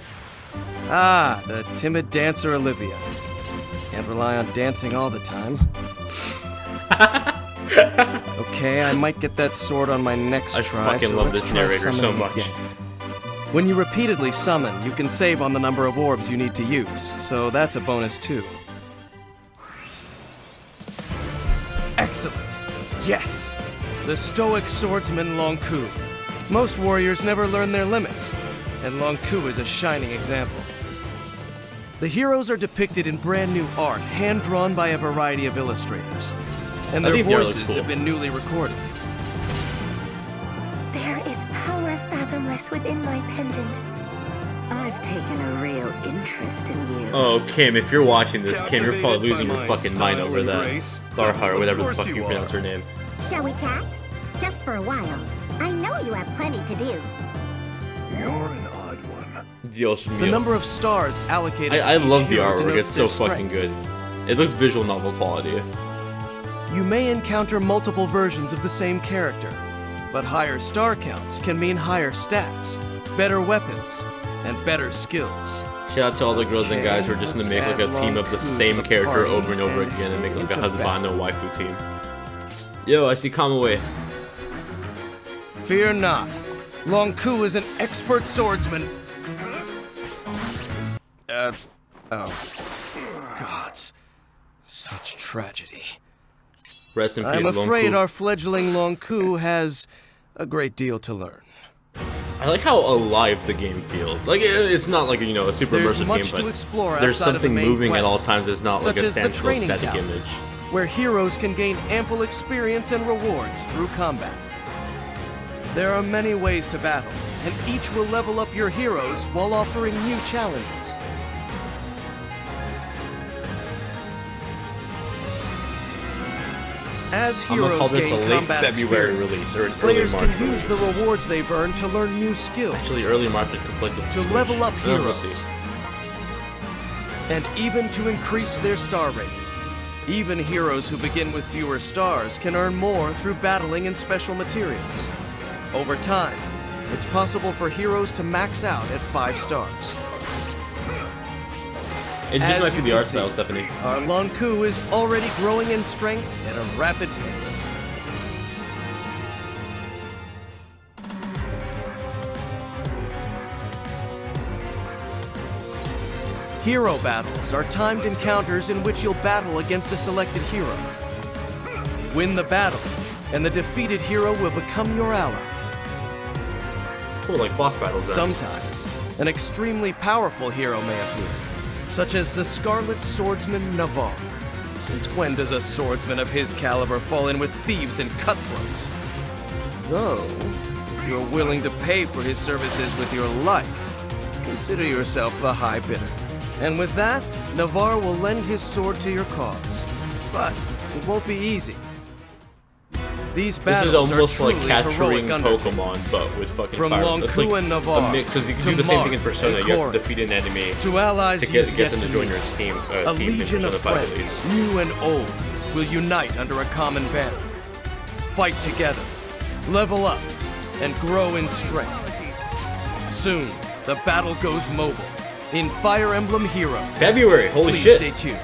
Ah, the timid dancer Olivia. Can't rely on dancing all the time. Okay, I might get that sword on my next I try, fucking so love let's this try narrator so summoning much. again. When you repeatedly summon, you can save on the number of orbs you need to use, so that's a bonus too. Excellent. Yes! The stoic swordsman Lon'qu. Most warriors never learn their limits, and Lon'qu is a shining example. The heroes are depicted in brand new art, hand-drawn by a variety of illustrators. And I their think the art looks voices cool. have been newly recorded. There is power fathomless within my pendant. I've taken a real interest in you. Oh, Kim, if you're watching this, Kim, you're probably Captivated losing by your my fucking mind style over and that. grace? Starheart, or whatever the Of fuck course you you pronounce are. her name. Shall we chat? Just for a while. I know you have plenty to do. You're an odd one. Dios The mío. number of stars allocated I to each love the hero artwork, denotes it's their so fucking strength. good. It looks visual novel quality. You may encounter multiple versions of the same character, but higher star counts can mean higher stats, better weapons, and better skills. Shout out to all the girls and guys who are just gonna make like a team of the same character over and over again and make like a husband waifu team. Yo, I see Kamaway. Fear not. Long Ku is an expert swordsman. Oh. Gods. Such tragedy. Rest in peace, I'm Long afraid Ku. our fledgling Long Ku has a great deal to learn. I like how alive the game feels. Like it's not like a super There's immersive much game, to but explore there's outside of the something main moving at all quest, times. It's not such like a as the standstill training static tower, image. where heroes can gain ample experience and rewards through combat. There are many ways to battle, and each will level up your heroes while offering new challenges. As I'm gonna call heroes this gain a late combat February experience, release or an early players March can use the release. rewards they've earned to learn new skills. Actually, early March it conflict with the to Switch. level up We'll heroes, see. and even to increase their star rating. Even heroes who begin with fewer stars can earn more through battling and special materials. Over time, it's possible for heroes to max out at 5 stars. It just As might be you the can art see, style, Stephanie. Our Long Ku is already growing in strength at a rapid pace. Hero battles are timed encounters in which you'll battle against a selected hero. Win the battle, and the defeated hero will become your ally. Cool, like boss battles. Then. Sometimes, an extremely powerful hero may appear, such as the Scarlet Swordsman Navarre. Since when does a swordsman of his caliber fall in with thieves and cutthroats? Though, if you're willing to pay for his services with your life, consider yourself the high bidder. And with that, Navarre will lend his sword to your cause. But it won't be easy. These This battles is almost are like truly capturing heroic Pokemon, but with fucking From fire. Long It's Ku like and Navarre a mix, because you can to do the same Marth thing in Persona. and You have to Corrin, defeat an enemy to allies to you've get yet them to to join meet. your team. A Team in legion of Persona 5 at friends, least. new and old, will unite under a common banner. Fight together, level up, and grow in strength. Soon, the battle goes mobile in Fire Emblem Heroes. February, holy Please shit! stay tuned.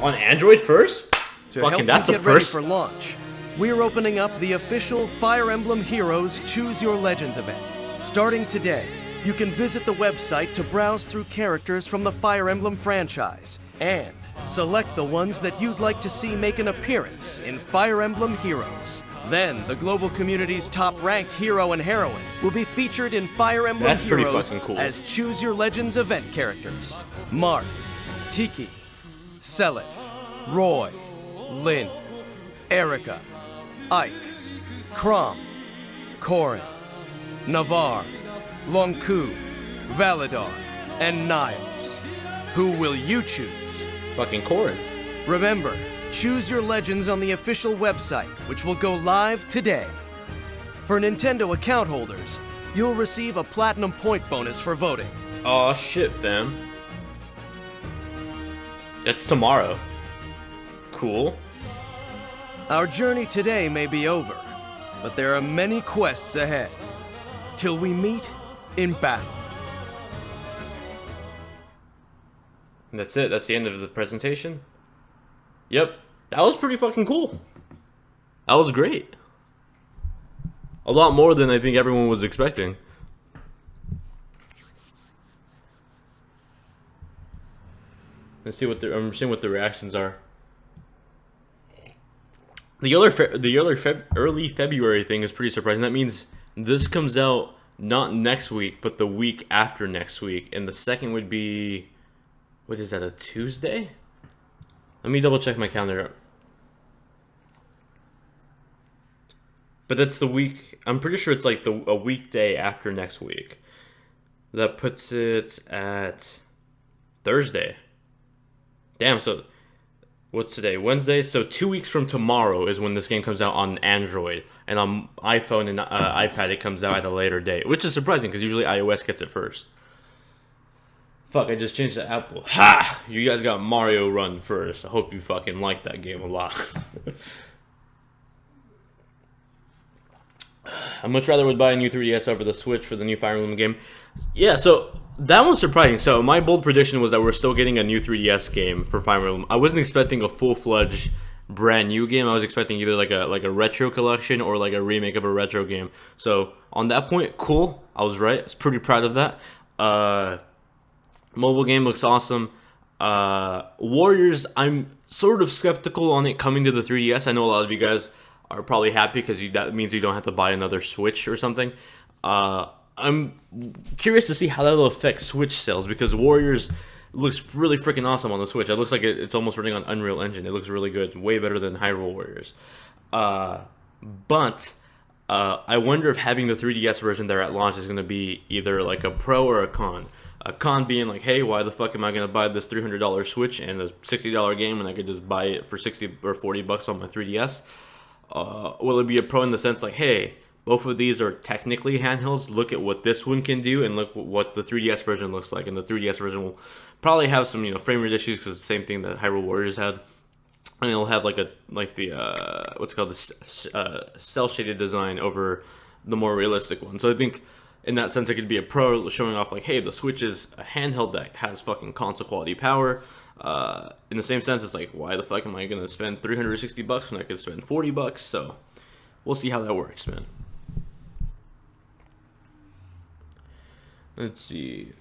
On Android first? To Fucking, help that's you a get ready first. for launch, we're opening up the official Fire Emblem Heroes Choose Your Legends event. Starting today, you can visit the website to browse through characters from the Fire Emblem franchise and select the ones that you'd like to see make an appearance in Fire Emblem Heroes. Then, the global community's top-ranked hero and heroine will be featured in Fire Emblem That's pretty Heroes fucking cool. as Choose Your Legends event characters. Marth, Tiki, Seliph, Roy, Lynn, Erica, Ike, Crom, Corrin, Navarre, Long Ku, Valadar, and Niles. Who will you choose? Fucking Corrin. Remember, choose your legends on the official website, which will go live today. For Nintendo account holders, you'll receive a platinum point bonus for voting. Aw, shit, fam. That's tomorrow. Cool. Our journey today may be over, but there are many quests ahead. Till we meet in battle. And that's it. That's the end of the presentation. Yep. That was pretty fucking cool. That was great. A lot more than I think everyone was expecting. Let's see what I'm seeing what the reactions are. The early February thing is pretty surprising. That means this comes out not next week, but the week after next week, and the second would be, what is that, a Tuesday? Let me double check my calendar. But that's the week. I'm pretty sure it's like a weekday after next week. That puts it at Thursday. Damn. So what's today? Wednesday. So 2 weeks from tomorrow is when this game comes out on Android, and on iPhone and iPad it comes out at a later date, which is surprising because usually iOS gets it first. Fuck, I just changed to Apple. Ha! You guys got Mario Run first. I hope you fucking like that game a lot. I much rather would buy a new 3DS over the Switch for the new Fire Emblem game. Yeah, so that one's surprising. So my bold prediction was that we're still getting a new 3DS game for Fire Emblem. I wasn't expecting a full-fledged brand new game. I was expecting either like a retro collection or like a remake of a retro game. So on that point, cool. I was right. I was pretty proud of that. Mobile game looks awesome. Warriors, I'm sort of skeptical on it coming to the 3DS. I know a lot of you guys are probably happy because that means you don't have to buy another Switch or something. I'm curious to see how that'll affect Switch sales because Warriors looks really freaking awesome on the Switch. It looks like it's almost running on Unreal Engine. It looks really good, way better than Hyrule Warriors. But I wonder if having the 3DS version there at launch is going to be either like a pro or a con. A con being like, hey, why the fuck am I going to buy this $300 Switch and a $60 game when I could just buy it for 60 or 40 bucks on my 3DS? Will it be a pro in the sense like, hey, both of these are technically handhelds. Look at what this one can do, and look what the 3DS version looks like. And the 3DS version will probably have some, frame rate issues because it's the same thing that Hyrule Warriors had, and it'll have the what's called the cell shaded design over the more realistic one. So I think in that sense it could be a pro, showing off like, hey, the Switch is a handheld that has fucking console quality power. In the same sense, it's like, why the fuck am I gonna spend $360 when I could spend $40? So we'll see how that works, man. Let's see.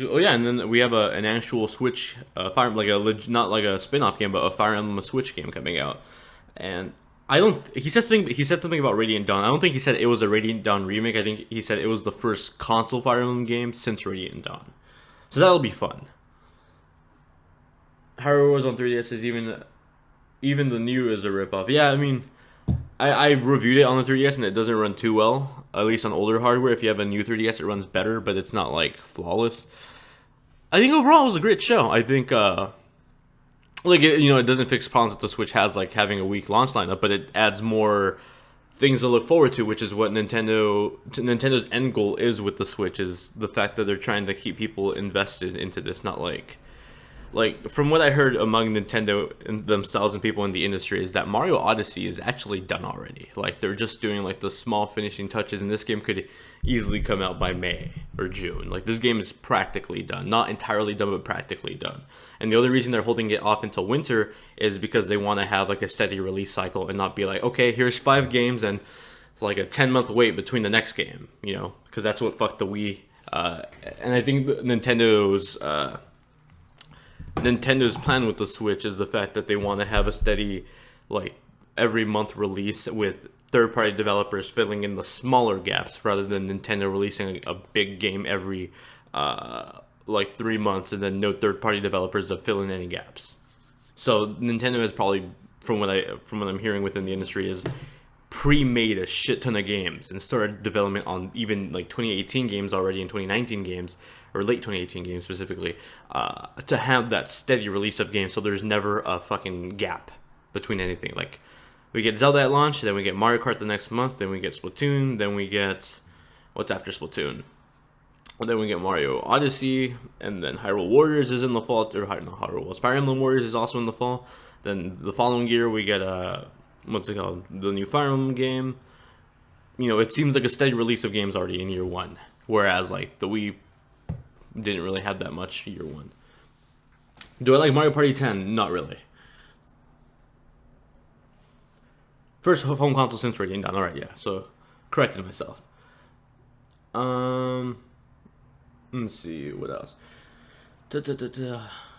Oh yeah, and then we have an actual Switch Fire, not like a spin-off game, but a Fire Emblem Switch game coming out. And I don't. He said something about Radiant Dawn. I don't think he said it was a Radiant Dawn remake. I think he said it was the first console Fire Emblem game since Radiant Dawn. So that'll be fun. Hyrule Wars on 3DS is even the new is a ripoff. Yeah, I mean, I reviewed it on the 3DS and it doesn't run too well. At least on older hardware. If you have a new 3DS, it runs better, but it's not like flawless. I think overall it was a great show. I think it doesn't fix problems that the Switch has, like having a weak launch lineup, but it adds more things to look forward to, which is what Nintendo's end goal is with the Switch, is the fact that they're trying to keep people invested into this, not like from what I heard among Nintendo and themselves and people in the industry is that Mario Odyssey is actually done already. Like they're just doing like the small finishing touches, and this game could easily come out by May or June. Like this game is practically done, not entirely done, but practically done. And the only reason they're holding it off until winter is because they want to have like a steady release cycle and not be like, okay, here's 5 games and like a 10-month wait between the next game, because that's what fucked the Wii. And I think Nintendo's plan with the Switch is the fact that they want to have a steady, like, every month release with third-party developers filling in the smaller gaps rather than Nintendo releasing a big game every, 3 months and then no third-party developers to fill in any gaps. So Nintendo has probably, from what I'm hearing within the industry, is pre-made a shit ton of games and started development on even like 2018 games already and 2019 games, or late 2018 games specifically, to have that steady release of games so there's never a fucking gap between anything. Like, we get Zelda at launch, then we get Mario Kart the next month, then we get Splatoon, then we get... What's after Splatoon? And then we get Mario Odyssey, and then Hyrule Warriors is in the fall, or not Hyrule Warriors, Fire Emblem Warriors is also in the fall. Then the following year we get, what's it called? The new Fire Emblem game. It seems like a steady release of games already in year one. Whereas, like, the Wii didn't really have that much year one. Do I like Mario Party 10? Not really. First home console since Radiant Dawn. Alright, yeah. So, corrected myself. Let's see, what else?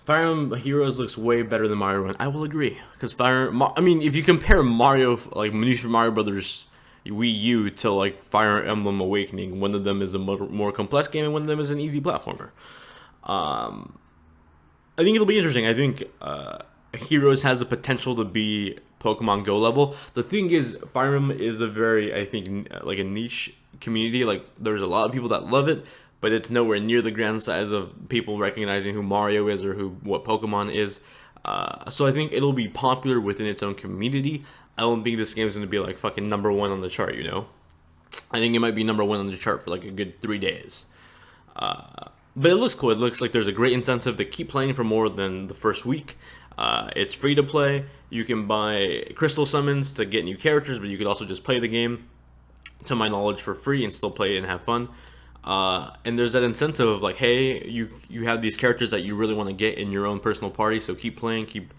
Fire Emblem Heroes looks way better than Mario Run. I will agree. Because if you compare Mario, like, New Super Mario Brothers Wii U to like Fire Emblem Awakening, one of them is a more complex game and one of them is an easy platformer. I think it'll be interesting. I think Heroes has the potential to be Pokemon Go level. The thing is, Fire Emblem is a very, I think, like a niche community. Like, there's a lot of people that love it, but it's nowhere near the grand size of people recognizing who Mario is or what Pokemon is. So I think it'll be popular within its own community. I don't think this game is going to be like fucking number 1 on the chart, I think it might be number 1 on the chart for like a good 3 days. But it looks cool. It looks like there's a great incentive to keep playing for more than the first week. It's free to play. You can buy crystal summons to get new characters, but you could also just play the game. to my knowledge, for free and still play it and have fun. And there's that incentive of like, hey, you have these characters that you really want to get in your own personal party, so keep playing, keep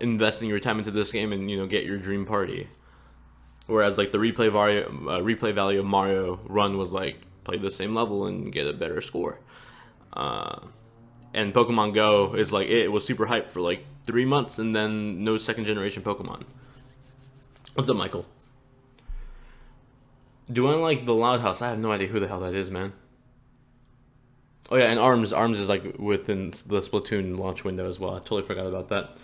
investing your time into this game, and get your dream party. Whereas like the replay value of Mario Run was like, play the same level and get a better score. And Pokemon Go is like, it was super hyped for like 3 months, and then no second generation Pokemon. What's up, Michael? Do I like the Loud House? I have no idea who the hell that is, man. Oh yeah, and Arms is like within the Splatoon launch window as well. I totally forgot about that.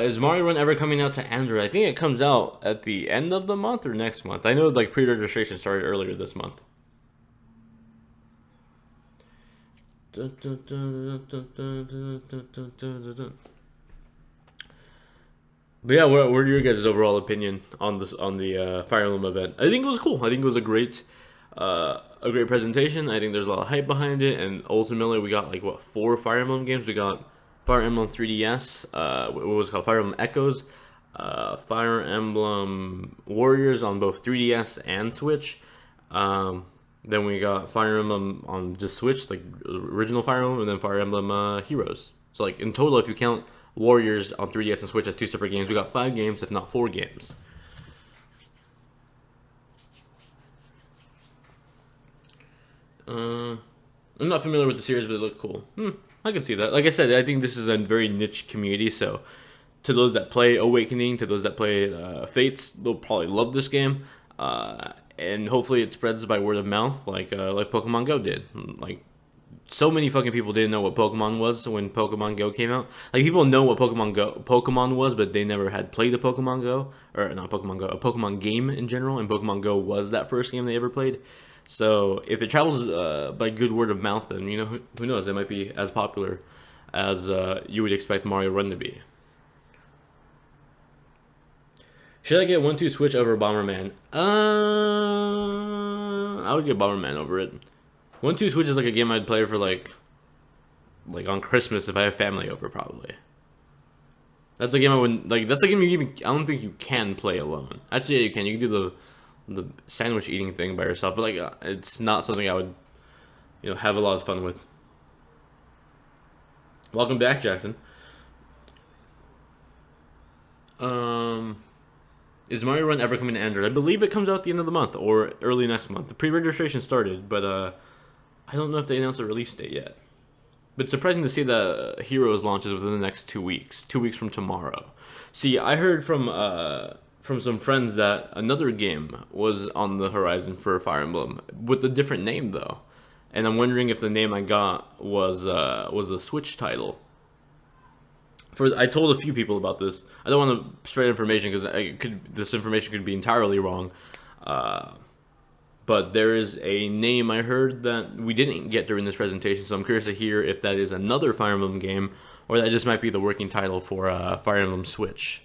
Is Mario Run ever coming out to Android? I think it comes out at the end of the month or next month. I know like pre-registration started earlier this month. But yeah, what are your guys' overall opinion on the Fire Emblem event? I think it was cool. I think it was a great presentation. I think there's a lot of hype behind it, and ultimately we got like 4 Fire Emblem games. We got Fire Emblem 3DS, what was it called, Fire Emblem Echoes, Fire Emblem Warriors on both 3DS and Switch. Then we got Fire Emblem on just Switch, like original Fire Emblem, and then Fire Emblem Heroes. So like in total, if you count Warriors on 3DS and Switch as 2 separate games, we got 5 games, if not 4 games. I'm not familiar with the series, but it looked cool. I can see that. Like I said, I think this is a very niche community, so to those that play Awakening, to those that play Fates, they'll probably love this game. And hopefully it spreads by word of mouth, like Pokemon Go did. Like, so many fucking people didn't know what Pokemon was when Pokemon Go came out. Like, people know what Pokemon was, but they never had played a Pokemon Go, or not Pokemon Go, a Pokemon game in general, and Pokemon Go was that first game they ever played. So if it travels by good word of mouth, then who knows? It might be as popular as you would expect Mario Run to be. Should I get 1-2 Switch over Bomberman? I would get Bomberman over it. 1-2 Switch is like a game I'd play for like on Christmas if I have family over, probably. That's a game I wouldn't like. That's a game I don't think you can play alone. Actually, yeah, you can. You can do the sandwich eating thing by yourself, but like it's not something I would have a lot of fun with. Welcome back, Jackson. Is Mario Run ever coming to Android? I believe it comes out at the end of the month or early next month. The pre-registration started, but I don't know if they announced a release date yet. But it's surprising to see that Heroes launches within the next 2 weeks. 2 weeks from tomorrow. See, I heard from some friends that another game was on the horizon for Fire Emblem with a different name though, and I'm wondering if the name I got was a Switch title. I told a few people about this. I don't want to spread information because this information could be entirely wrong. But there is a name I heard that we didn't get during this presentation, so I'm curious to hear if that is another Fire Emblem game or that just might be the working title for Fire Emblem Switch.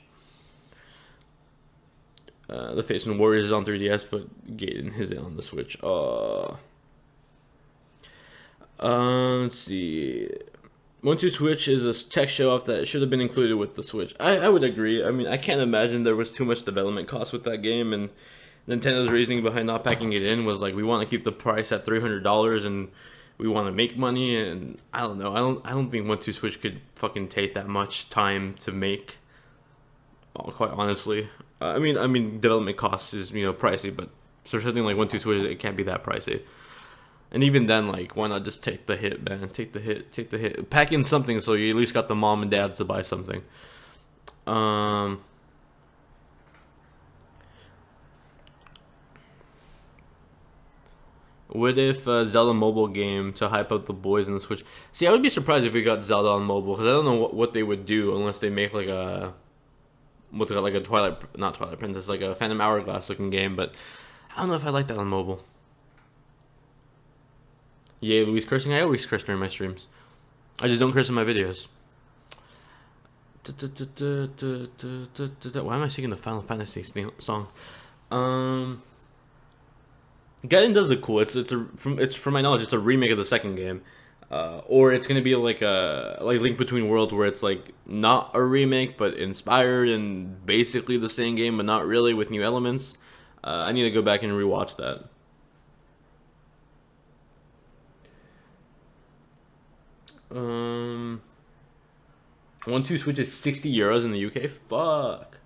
The Fates and Warriors is on 3DS, but Gaiden is on the Switch. Let's see. 1-2 Switch is a tech show-off that should have been included with the Switch. I would agree. I mean, I can't imagine there was too much development cost with that game, and Nintendo's reasoning behind not packing it in was like, we want to keep the price at $300 and we want to make money, and I don't know. I don't think 1-2 Switch could fucking take that much time to make. Quite honestly, I mean, development costs is pricey, but for something like 1-2 Switch, it can't be that pricey. And even then, like, why not just take the hit, man? Take the hit. Pack in something so you at least got the mom and dads to buy something. What if Zelda mobile game to hype up the boys in the Switch? See, I would be surprised if we got Zelda on mobile, because I don't know what they would do unless they make like a not Twilight Princess, like a Phantom Hourglass looking game, but I don't know if I like that on mobile. Yay, Luis cursing. I always curse during my streams. I just don't curse in my videos. Why am I singing the Final Fantasy song? Gaiden does look cool. It's from my knowledge, it's a remake of the second game, or it's gonna be like Link Between Worlds, where it's like not a remake but inspired and basically the same game, but not really, with new elements. I need to go back and rewatch that. One two Switch is 60 euros in the UK. Fuck.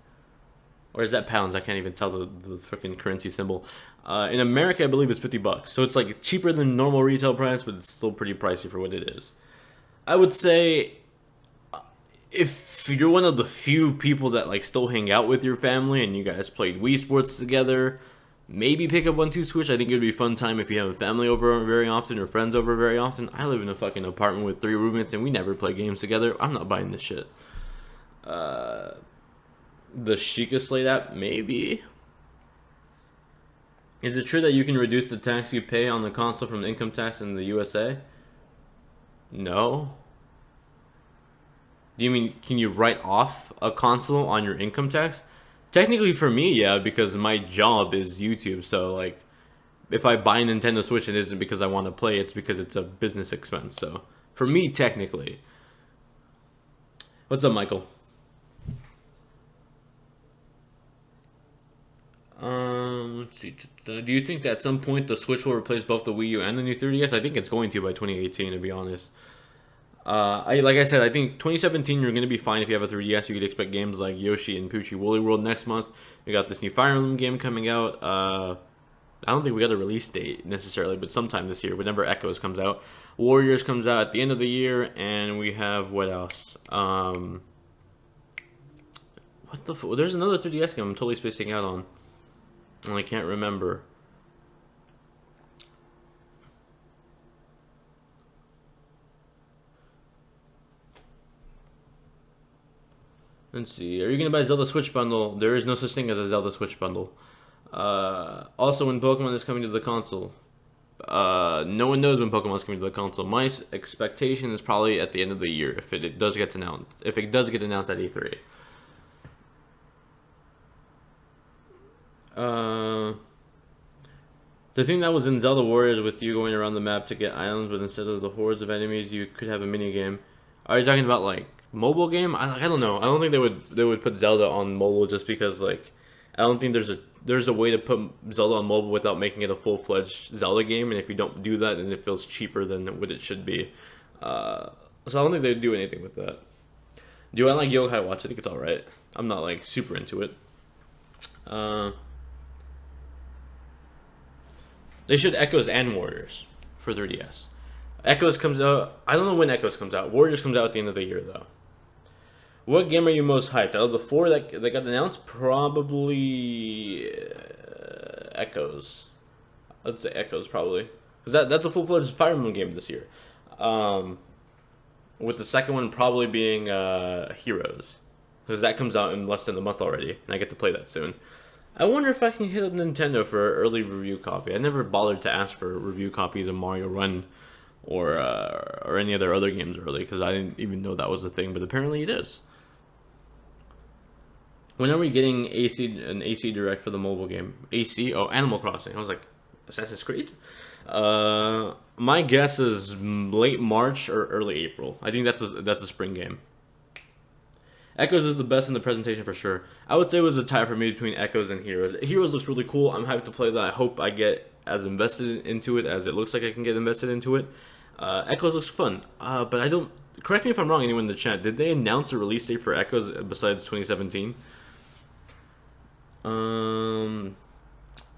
Or is that pounds? I can't even tell the freaking currency symbol. In America, I believe it's $50. So it's like cheaper than normal retail price, but it's still pretty pricey for what it is. I would say if you're one of the few people that like still hang out with your family and you guys played Wii Sports together, maybe pick up 1-2 Switch. I think it would be a fun time if you have a family over very often or friends over very often. I live in a fucking apartment with 3 roommates and we never play games together. I'm not buying this shit. The Sheikah Slate app, maybe. Is it true that you can reduce the tax you pay on the console from the income tax in the USA? No. Do you mean, can you write off a console on your income tax? Technically for me, yeah, because my job is YouTube. So, like, if I buy a Nintendo Switch, it isn't because I want to play. It's because it's a business expense. So, for me, technically. What's up, Michael? Let's see. Do you think that at some point the Switch will replace both the Wii U and the new 3DS? I think it's going to by 2018, to be honest. Like I said, I think 2017 you're going to be fine if you have a 3DS. You could expect games like Yoshi and Poochie Woolly World next month. We got this new Fire Emblem game coming out. I don't think we got a release date necessarily, but sometime this year, whenever Echoes comes out. Warriors comes out at the end of the year, and we have what else? What the fuck? There's another 3DS game I'm totally spacing out on. And I can't remember. Let's see. Are you going to buy Zelda Switch Bundle? There is no such thing as a Zelda Switch Bundle. Also, when Pokemon is coming to the console. No one knows when Pokemon is coming to the console. My expectation is probably at the end of the year if it does get announced. If it does get announced at E3. The thing that was in Zelda Warriors with you going around the map to get islands, but instead of the hordes of enemies, you could have a mini game. Are you talking about like mobile game? I don't know. I don't think they would put Zelda on mobile just because like I don't think there's a way to put Zelda on mobile without making it a full-fledged Zelda game. And if you don't do that, then it feels cheaper than what it should be. So I don't think they'd do anything with that. Do I like Yokai Watch? I think it's all right. I'm not like super into it. They should Echoes and Warriors for 3DS. Echoes comes out. I don't know when Echoes comes out. Warriors comes out at the end of the year, though. What game are you most hyped? Out of the 4 that got announced, probably Echoes. I'd say Echoes, probably. Because that's a full-fledged Fire Emblem game this year. With the second one probably being Heroes. Because that comes out in less than a month already, and I get to play that soon. I wonder if I can hit up Nintendo for an early review copy. I never bothered to ask for review copies of Mario Run or any of their other games early because I didn't even know that was a thing, but apparently it is. When are we getting an AC Direct for the mobile game? AC? Oh, Animal Crossing. I was like, Assassin's Creed? My guess is late March or early April. I think that's a spring game. Echoes is the best in the presentation for sure. I would say it was a tie for me between Echoes and Heroes. Heroes looks really cool. I'm hyped to play that. I hope I get as invested into it as it looks like I can get invested into it. Echoes looks fun. But I don't... Correct me if I'm wrong, anyone in the chat. Did they announce a release date for Echoes besides 2017?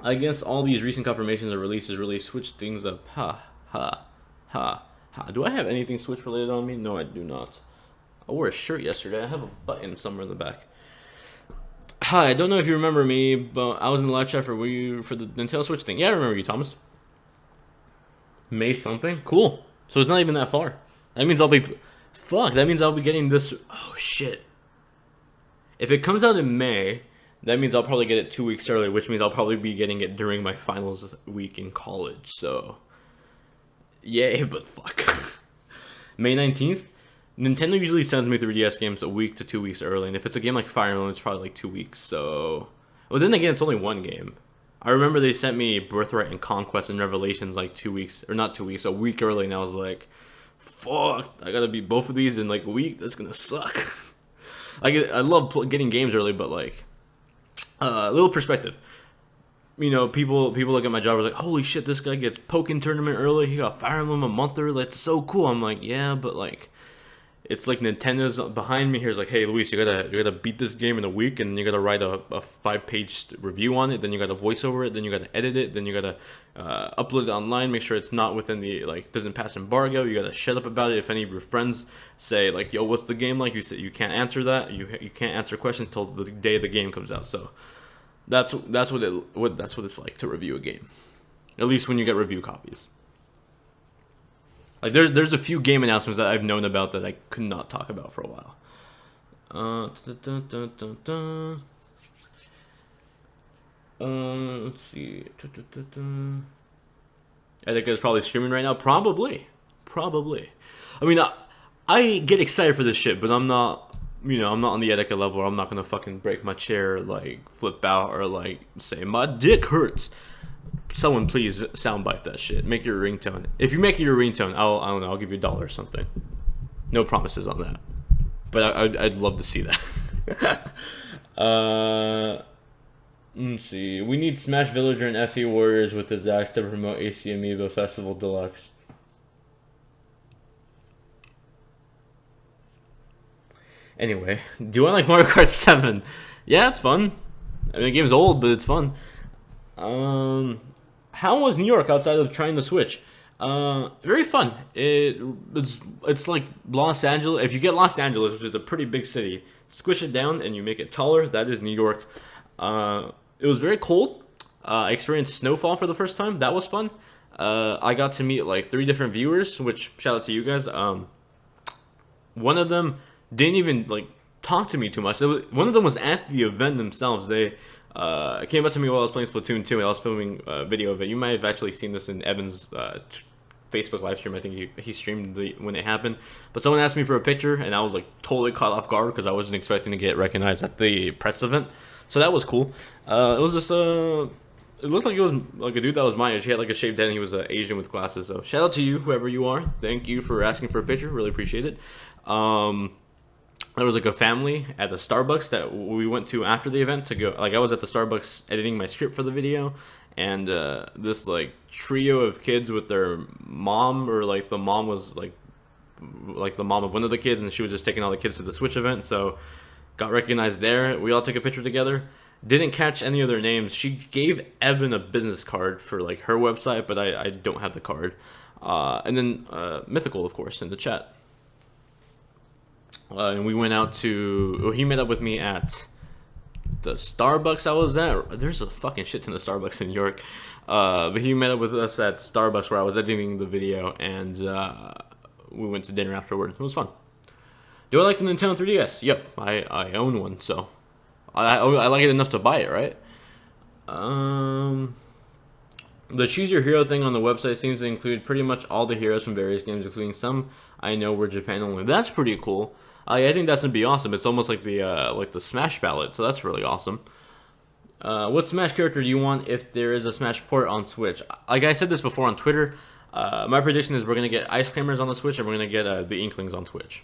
I guess all these recent confirmations of releases really switch things up. Ha. Do I have anything Switch related on me? No, I do not. I wore a shirt yesterday. I have a button somewhere in the back. Hi, I don't know if you remember me, but I was in the live chat for the Nintendo Switch thing. Yeah, I remember you, Thomas. May something? Cool. So it's not even that far. That means I'll be... Fuck, that means I'll be getting this... Oh, shit. If it comes out in May, that means I'll probably get it 2 weeks early, which means I'll probably be getting it during my finals week in college, so... Yay, but fuck. May 19th? Nintendo usually sends me 3DS games a week to 2 weeks early, and if it's a game like Fire Emblem, it's probably like 2 weeks, so... Well, then again, it's only one game. I remember they sent me Birthright and Conquest and Revelations like 2 weeks, or not 2 weeks, a week early, and I was like, fuck, I gotta beat both of these in like a week? That's gonna suck. I love getting games early, but like, a little perspective. people look at my job, like, holy shit, this guy gets Pokken tournament early. He got Fire Emblem a month early. It's so cool. I'm like, yeah, but like, it's like Nintendo's behind me here. It's like, hey, Luis, you gotta beat this game in a week, and you gotta write a 5-page review on it. Then you gotta voice over it. Then you gotta edit it. Then you gotta upload it online. Make sure it's not within the doesn't pass embargo. You gotta shut up about it. If any of your friends say like, yo, what's the game like? You say you can't answer that. You can't answer questions until the day the game comes out. So that's what it's like to review a game, at least when you get review copies. Like there's a few game announcements that I've known about that I could not talk about for a while. Let's see. Etika is probably streaming right now. Probably. I mean, I get excited for this shit, but I'm not. I'm not on the Etika level. I'm not gonna fucking break my chair, like flip out, or like say my dick hurts. Someone please soundbite that shit. Make your ringtone. If you make it your ringtone, I don't know. I'll give you $1 or something. No promises on that, but I'd love to see that. Let's see. We need Smash Villager and FE Warriors with the Zax to promote AC Amiibo Festival Deluxe. Anyway, do I like Mario Kart 7? Yeah, it's fun. I mean, the game's old, but it's fun. How was New York outside of trying the Switch? Very fun. It's like Los Angeles. If you get Los Angeles, which is a pretty big city, squish it down and you make it taller. That is New York. It was very cold. I experienced snowfall for the first time. That was fun. I got to meet like 3 different viewers, which shout out to you guys. One of them didn't even like talk to me too much. One of them was at the event themselves. They came up to me while I was playing Splatoon 2, and I was filming a video of it. You might have actually seen this in Evan's Facebook live stream. I think he streamed when it happened. But someone asked me for a picture, and I was like totally caught off guard because I wasn't expecting to get recognized at the press event. So that was cool. It was just it looked like it was like a dude that was my age. He had like a shaved head, and he was Asian with glasses. So shout out to you, whoever you are. Thank you for asking for a picture. Really appreciate it. There was like a family at a Starbucks that we went to after the event to go. Like I was at the Starbucks editing my script for the video, and this like trio of kids with their mom, or like the mom was like the mom of one of the kids, and she was just taking all the kids to the Switch event. So got recognized there. We all took a picture together. Didn't catch any of their names. She gave Evan a business card for like her website, but I don't have the card. And then Mythical, of course, in the chat. And we went out to... he met up with me at the Starbucks I was at. There's a fucking shit ton of Starbucks in New York. But he met up with us at Starbucks where I was editing the video. And we went to dinner afterward. It was fun. Do I like the Nintendo 3DS? Yep, I own one. So I like it enough to buy it, right? The Choose Your Hero thing on the website seems to include pretty much all the heroes from various games, including some I know were Japan only. That's pretty cool. I think that's gonna be awesome. It's almost like the Smash ballot, so that's really awesome. What Smash character do you want if there is a Smash port on Switch? Like I said this before on Twitter, my prediction is we're gonna get Ice Climbers on the Switch, and we're gonna get the Inklings on Switch.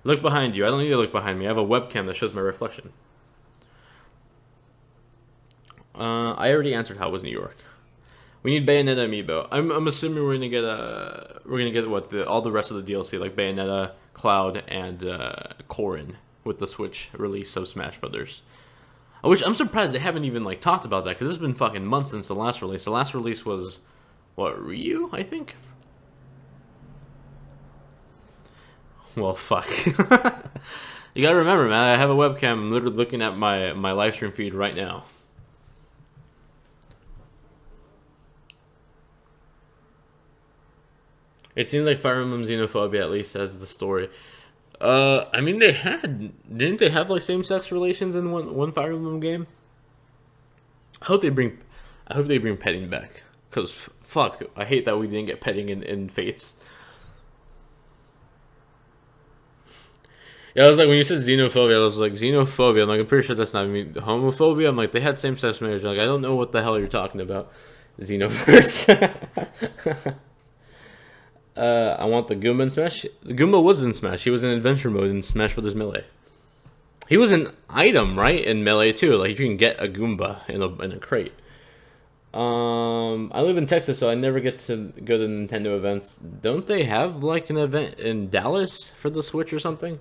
Look behind you. I don't need to look behind me. I have a webcam that shows my reflection. I already answered how it was New York. We need Bayonetta amiibo. I'm assuming we're gonna get what all the rest of the DLC, like Bayonetta, Cloud, and Corrin with the Switch release of Smash Brothers. Which I'm surprised they haven't even like talked about that, because it's been fucking months since the last release. The last release was what, Ryu, I think. Well, fuck. You gotta remember, man. I have a webcam. I'm literally looking at my live stream feed right now. It seems like Fire Emblem xenophobia at least has the story. I mean, didn't they have like same-sex relations in one Fire Emblem game? I hope they bring petting back, cause fuck, I hate that we didn't get petting in Fates. Yeah, I was like, when you said xenophobia, I was like, xenophobia. I'm like, I'm pretty sure that's not me. Homophobia. I'm like, they had same-sex marriage. I'm like, I don't know what the hell you're talking about. Xenoverse. I want the Goomba in Smash. The Goomba was in Smash. He was in adventure mode in Smash Bros. Melee. He was an item, right, in Melee too. Like you can get a Goomba in a crate. I live in Texas, so I never get to go to Nintendo events. Don't they have like an event in Dallas for the Switch or something?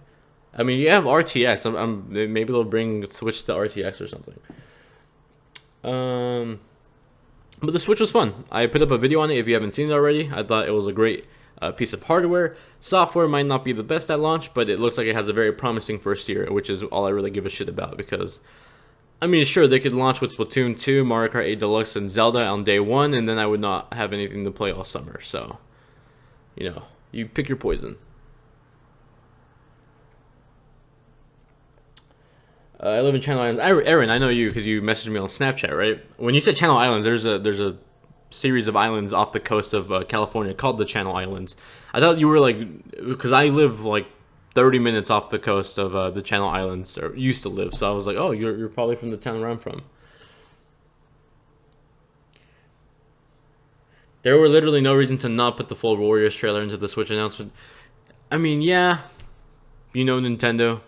I mean, you have RTX. Maybe they'll bring Switch to RTX or something. But the Switch was fun. I put up a video on it if you haven't seen it already. I thought it was a great piece of hardware. Software might not be the best at launch, but it looks like it has a very promising first year, which is all I really give a shit about. Because, I mean, sure, they could launch with Splatoon 2, Mario Kart 8 Deluxe, and Zelda on day one, and then I would not have anything to play all summer. So, you know, you pick your poison. I live in Channel Islands. Aaron, I know you because you messaged me on Snapchat, right? When you said Channel Islands, there's a series of islands off the coast of California called the Channel Islands. I thought you were like, because I live like 30 minutes off the coast of the Channel Islands, or used to live. So I was like, oh, you're probably from the town where I'm from. There were literally no reason to not put the full Warriors trailer into the Switch announcement. I mean, yeah, you know Nintendo.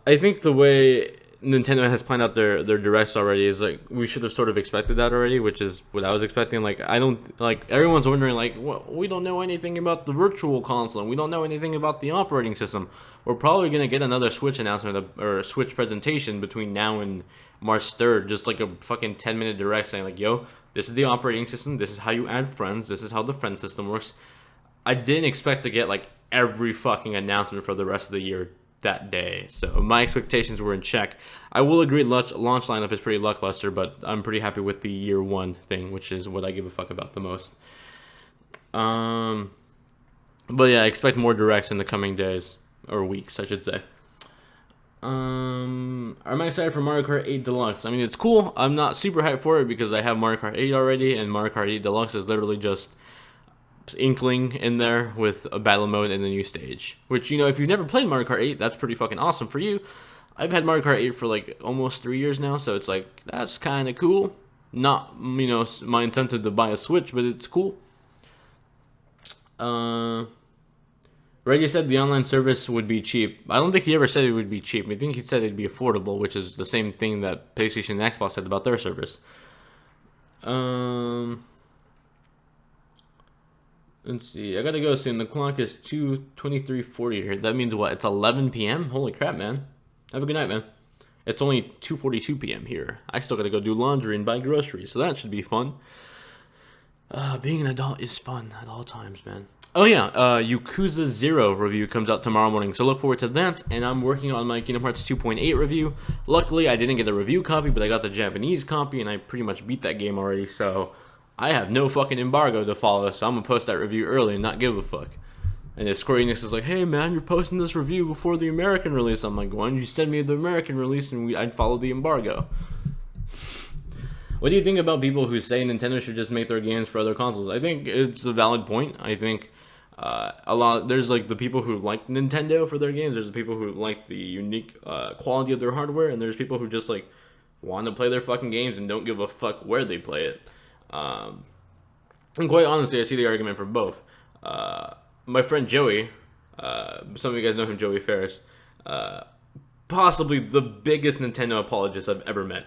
I think the way Nintendo has planned out their directs already is like we should have sort of expected that already, which is what I was expecting. Like I don't like everyone's wondering like, well, we don't know anything about the virtual console, we don't know anything about the operating system. We're probably gonna get another Switch announcement or a Switch presentation between now and March 3rd, just like a fucking 10-minute direct saying like, yo, this is the operating system, this is how you add friends, this is how the friend system works. I didn't expect to get like every fucking announcement for the rest of the year that day, so my expectations were in check. I will agree launch lineup is pretty lackluster, but I'm pretty happy with the year one thing, which is what I give a fuck about the most. But yeah, I expect more directs in the coming days, or weeks I should say. Am I excited for Mario Kart 8 Deluxe? I mean, it's cool. I'm not super hyped for it because I have Mario Kart 8 already, and Mario Kart 8 Deluxe is literally just inkling in there with a battle mode and a new stage, which, you know, if you've never played Mario Kart 8, that's pretty fucking awesome for you. I've had Mario Kart 8 for like almost 3 years now, so it's like that's kind of cool. Not, you know, my incentive to buy a Switch, but it's cool. Reggie said the online service would be cheap. I don't think he ever said it would be cheap. I think he said it'd be affordable, which is the same thing that PlayStation and Xbox said about their service. Let's see. I gotta go soon. The clock is 2:23:40 here. That means what? It's 11 p.m. Holy crap, man! Have a good night, man. It's only 2:42 p.m. here. I still gotta go do laundry and buy groceries, so that should be fun. Being an adult is fun at all times, man. Oh yeah, Yakuza 0 review comes out tomorrow morning, so look forward to that. And I'm working on my Kingdom Hearts 2.8 review. Luckily, I didn't get the review copy, but I got the Japanese copy, and I pretty much beat that game already, so I have no fucking embargo to follow, so I'm gonna post that review early and not give a fuck. And if Square Enix is like, hey man, you're posting this review before the American release, I'm like, why don't you send me the American release and I'd follow the embargo. What do you think about people who say Nintendo should just make their games for other consoles? I think it's a valid point. I think there's like the people who like Nintendo for their games, there's the people who like the unique quality of their hardware, and there's people who just like want to play their fucking games and don't give a fuck where they play it. And quite honestly, I see the argument for both. My friend Joey, some of you guys know him, Joey Ferris, possibly the biggest Nintendo apologist I've ever met.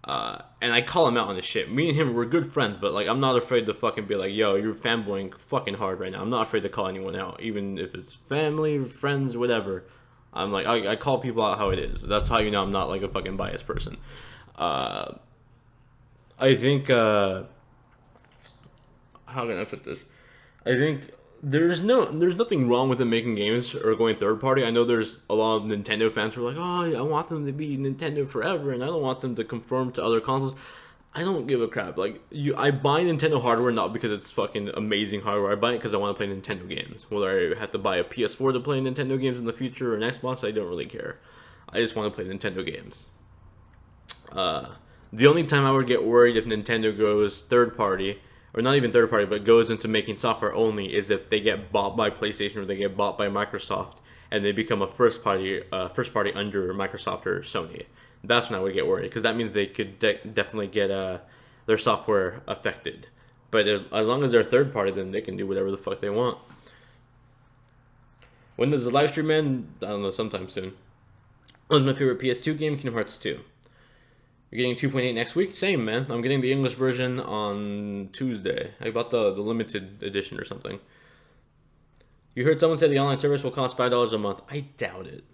And I call him out on his shit. Me and him, we're good friends, but like I'm not afraid to fucking be like, yo, you're fanboying fucking hard right now. I'm not afraid to call anyone out, even if it's family, friends, whatever. I'm like, I call people out how it is. That's how you know I'm not like a fucking biased person. I think, how can I put this? I think there's nothing wrong with them making games or going third party. I know there's a lot of Nintendo fans who are like, oh, I want them to be Nintendo forever, and I don't want them to conform to other consoles. I don't give a crap. Like, I buy Nintendo hardware not because it's fucking amazing hardware. I buy it because I want to play Nintendo games. Whether I have to buy a PS4 to play Nintendo games in the future or an Xbox, I don't really care. I just want to play Nintendo games. The only time I would get worried if Nintendo goes third party, or not even third party, but goes into making software only, is if they get bought by PlayStation or they get bought by Microsoft and they become a first party under Microsoft or Sony. That's when I would get worried, because that means they could definitely get their software affected. But as long as they're third party, then they can do whatever the fuck they want. When does the live stream end? I don't know, sometime soon. What was my favorite PS2 game? Kingdom Hearts 2. You're getting 2.8 next week? Same, man. I'm getting the English version on Tuesday. I bought the limited edition or something. You heard someone say the online service will cost $5 a month. I doubt it.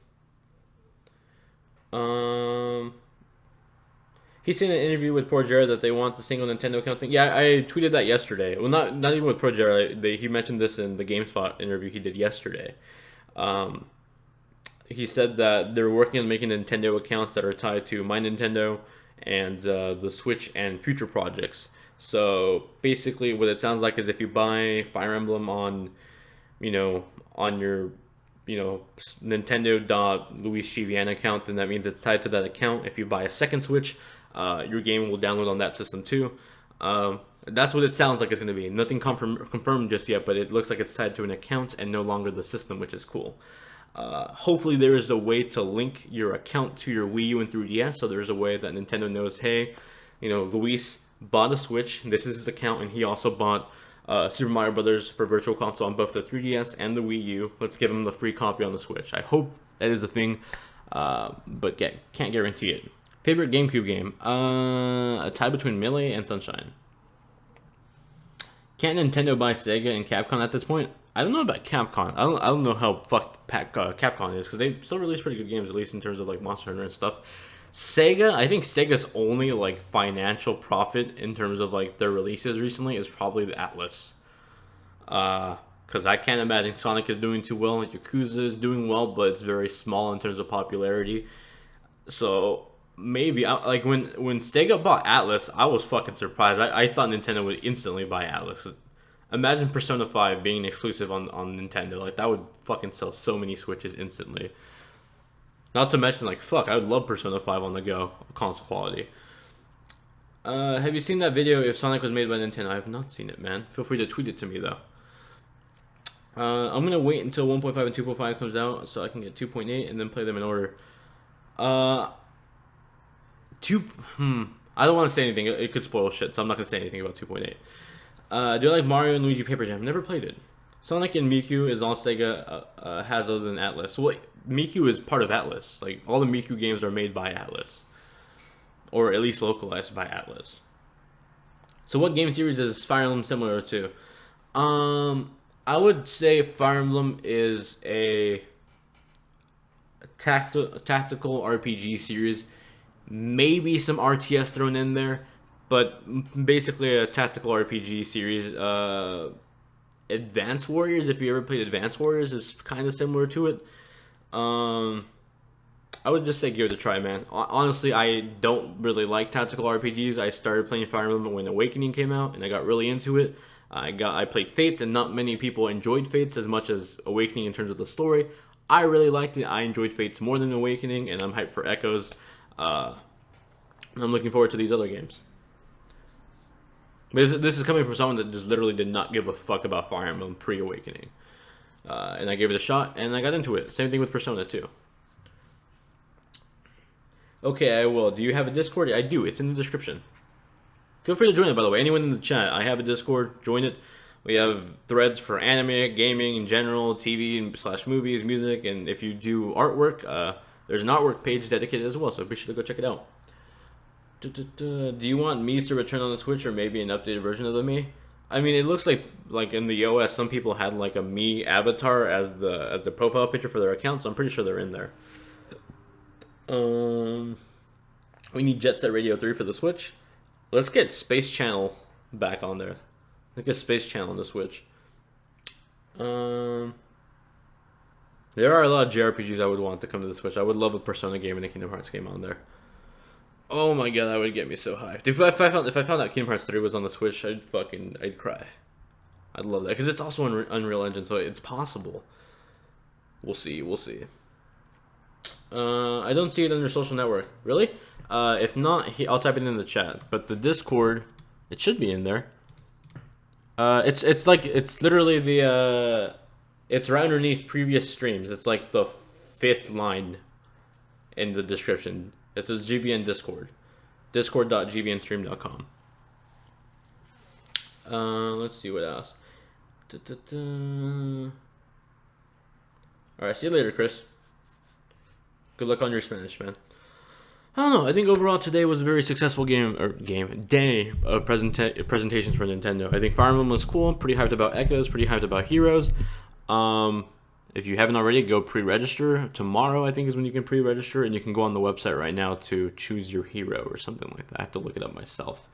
He's seen an interview with Poor Jared that they want the single Nintendo account thing. Yeah, I tweeted that yesterday. Well, not even with Poor Jared. He mentioned this in the GameSpot interview he did yesterday. He said that they're working on making Nintendo accounts that are tied to My Nintendo and the Switch and future projects. So basically, what it sounds like is if you buy Fire Emblem on, on your, Nintendo.LuisGVN account, then that means it's tied to that account. If you buy a second Switch, your game will download on that system too. That's what it sounds like it's going to be. Nothing confirmed just yet, but it looks like it's tied to an account and no longer the system, which is cool. Hopefully there is a way to link your account to your Wii U and 3DS, so there's a way that Nintendo knows, hey, Luis bought a Switch, this is his account, and he also bought Super Mario Brothers for Virtual Console on both the 3DS and the Wii U. Let's give him the free copy on the Switch. I hope that is a thing, but can't guarantee it. Favorite GameCube game? A tie between Melee and Sunshine. Can't Nintendo buy Sega and Capcom at this point? I don't know about Capcom. I don't know how fucked Capcom is, because they still release pretty good games, at least in terms of like Monster Hunter and stuff. Sega, I think Sega's only like financial profit in terms of like their releases recently is probably the Atlas. Because I can't imagine Sonic is doing too well, and Yakuza is doing well, but it's very small in terms of popularity. So maybe like when Sega bought Atlas, I was fucking surprised. I thought Nintendo would instantly buy Atlas. Imagine Persona 5 being exclusive on Nintendo. Like, that would fucking sell so many Switches instantly. Not to mention, like, fuck, I would love Persona 5 on the go, console quality. Have you seen that video if Sonic was made by Nintendo? I have not seen it, man. Feel free to tweet it to me, though. I'm going to wait until 1.5 and 2.5 comes out so I can get 2.8 and then play them in order. I don't want to say anything. It could spoil shit, so I'm not going to say anything about 2.8. Do I like Mario and Luigi Paper Jam? Never played it. Sonic and Miku is all Sega has other than Atlas. Well, Miku is part of Atlas. Like, all the Miku games are made by Atlas. Or at least localized by Atlas. So what game series is Fire Emblem similar to? I would say Fire Emblem is a tactical RPG series. Maybe some RTS thrown in there. But basically a tactical RPG series. Advance Warriors, if you ever played Advance Warriors, is kind of similar to it. I would just say give it a try, man. Honestly, I don't really like tactical RPGs. I started playing Fire Emblem when Awakening came out, and I got really into it. I played Fates, and not many people enjoyed Fates as much as Awakening in terms of the story. I really liked it. I enjoyed Fates more than Awakening, and I'm hyped for Echoes. I'm looking forward to these other games. But this is coming from someone that just literally did not give a fuck about Fire Emblem pre-Awakening. And I gave it a shot, and I got into it. Same thing with Persona 2. Okay, I will. Do you have a Discord? I do. It's in the description. Feel free to join it, by the way. Anyone in the chat, I have a Discord. Join it. We have threads for anime, gaming in general, TV / movies, music, and if you do artwork, there's an artwork page dedicated as well, so be sure to go check it out. Do you want Mii's to return on the Switch, or maybe an updated version of the Mii? I mean, it looks like in the OS, some people had like a Mii avatar as the profile picture for their account, so I'm pretty sure they're in there. We need Jet Set Radio 3 for the Switch. Let's get Space Channel back on there. Let's get Space Channel on the Switch. There are a lot of JRPGs I would want to come to the Switch. I would love a Persona game and a Kingdom Hearts game on there. Oh my god, that would get me so hyped. If I found out Kingdom Hearts 3 was on the Switch, I'd cry. I'd love that, because it's also on Unreal Engine, so it's possible. We'll see. I don't see it under social network. Really? If not, I'll type it in the chat. But the Discord, it should be in there. It's literally the it's right underneath previous streams. It's like the 5th line in the description. It says GVN Discord. Discord.gvnstream.com. Let's see what else. Alright, see you later, Chris. Good luck on your Spanish, man. I don't know. I think overall today was a very successful day of presentations for Nintendo. I think Fire Emblem was cool. Pretty hyped about Echoes. Pretty hyped about Heroes. If you haven't already, go pre-register. Tomorrow, I think, is when you can pre-register, and you can go on the website right now to choose your hero or something like that. I have to look it up myself.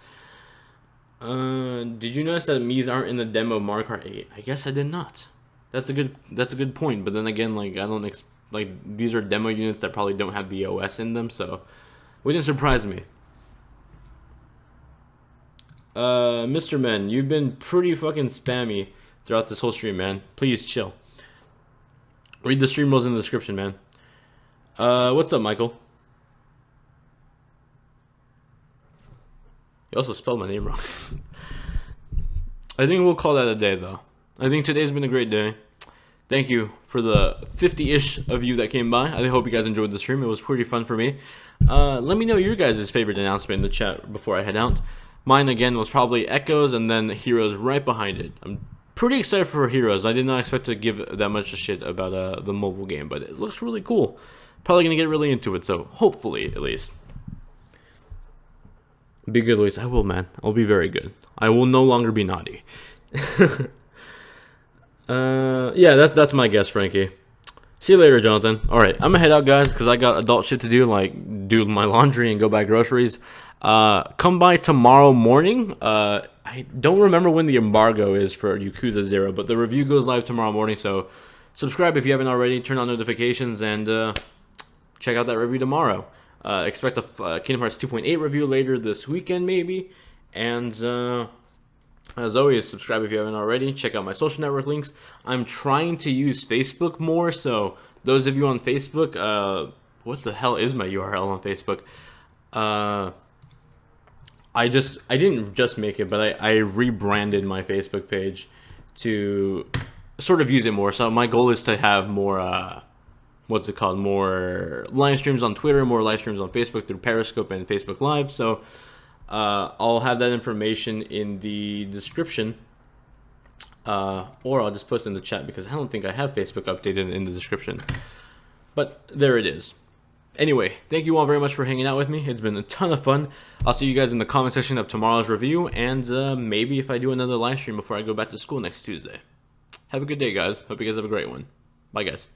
Did you notice that Mii's aren't in the demo Mario Kart 8? I guess I did not. That's a good point. But then again, like these are demo units that probably don't have the OS in them, so wouldn't surprise me. Mr. Men, you've been pretty fucking spammy throughout this whole stream, man. Please chill. Read the stream rules in the description, man. What's up, Michael? You also spelled my name wrong. I think we'll call that a day, though. I think today's been a great day. Thank you for the 50-ish of you that came by. I hope you guys enjoyed the stream. It was pretty fun for me. Let me know your guys' favorite announcement in the chat before I head out. Mine, again, was probably Echoes and then Heroes right behind it. I'm pretty excited for Heroes. I did not expect to give that much a shit about the mobile game, but it looks really cool. Probably going to get really into it, so hopefully, at least. Be good, Luis. I will, man. I'll be very good. I will no longer be naughty. Yeah, that's my guess, Frankie. See you later, Jonathan. Alright, I'm gonna head out, guys, because I got adult shit to do, like do my laundry and go buy groceries. Come by tomorrow morning. I don't remember when the embargo is for Yakuza 0, but the review goes live tomorrow morning, so subscribe if you haven't already, turn on notifications, and check out that review tomorrow. Expect a Kingdom Hearts 2.8 review later this weekend, maybe. And as always, subscribe if you haven't already. Check out my social network links. I'm trying to use Facebook more, so those of you on Facebook, what the hell is my URL on Facebook? I didn't just make it, but I rebranded my Facebook page to sort of use it more. So my goal is to have more, more live streams on Twitter, more live streams on Facebook through Periscope and Facebook Live. So I'll have that information in the description, or I'll just post it in the chat because I don't think I have Facebook updated in the description. But there it is. Anyway, thank you all very much for hanging out with me. It's been a ton of fun. I'll see you guys in the comment section of tomorrow's review, and maybe if I do another live stream before I go back to school next Tuesday. Have a good day, guys. Hope you guys have a great one. Bye, guys.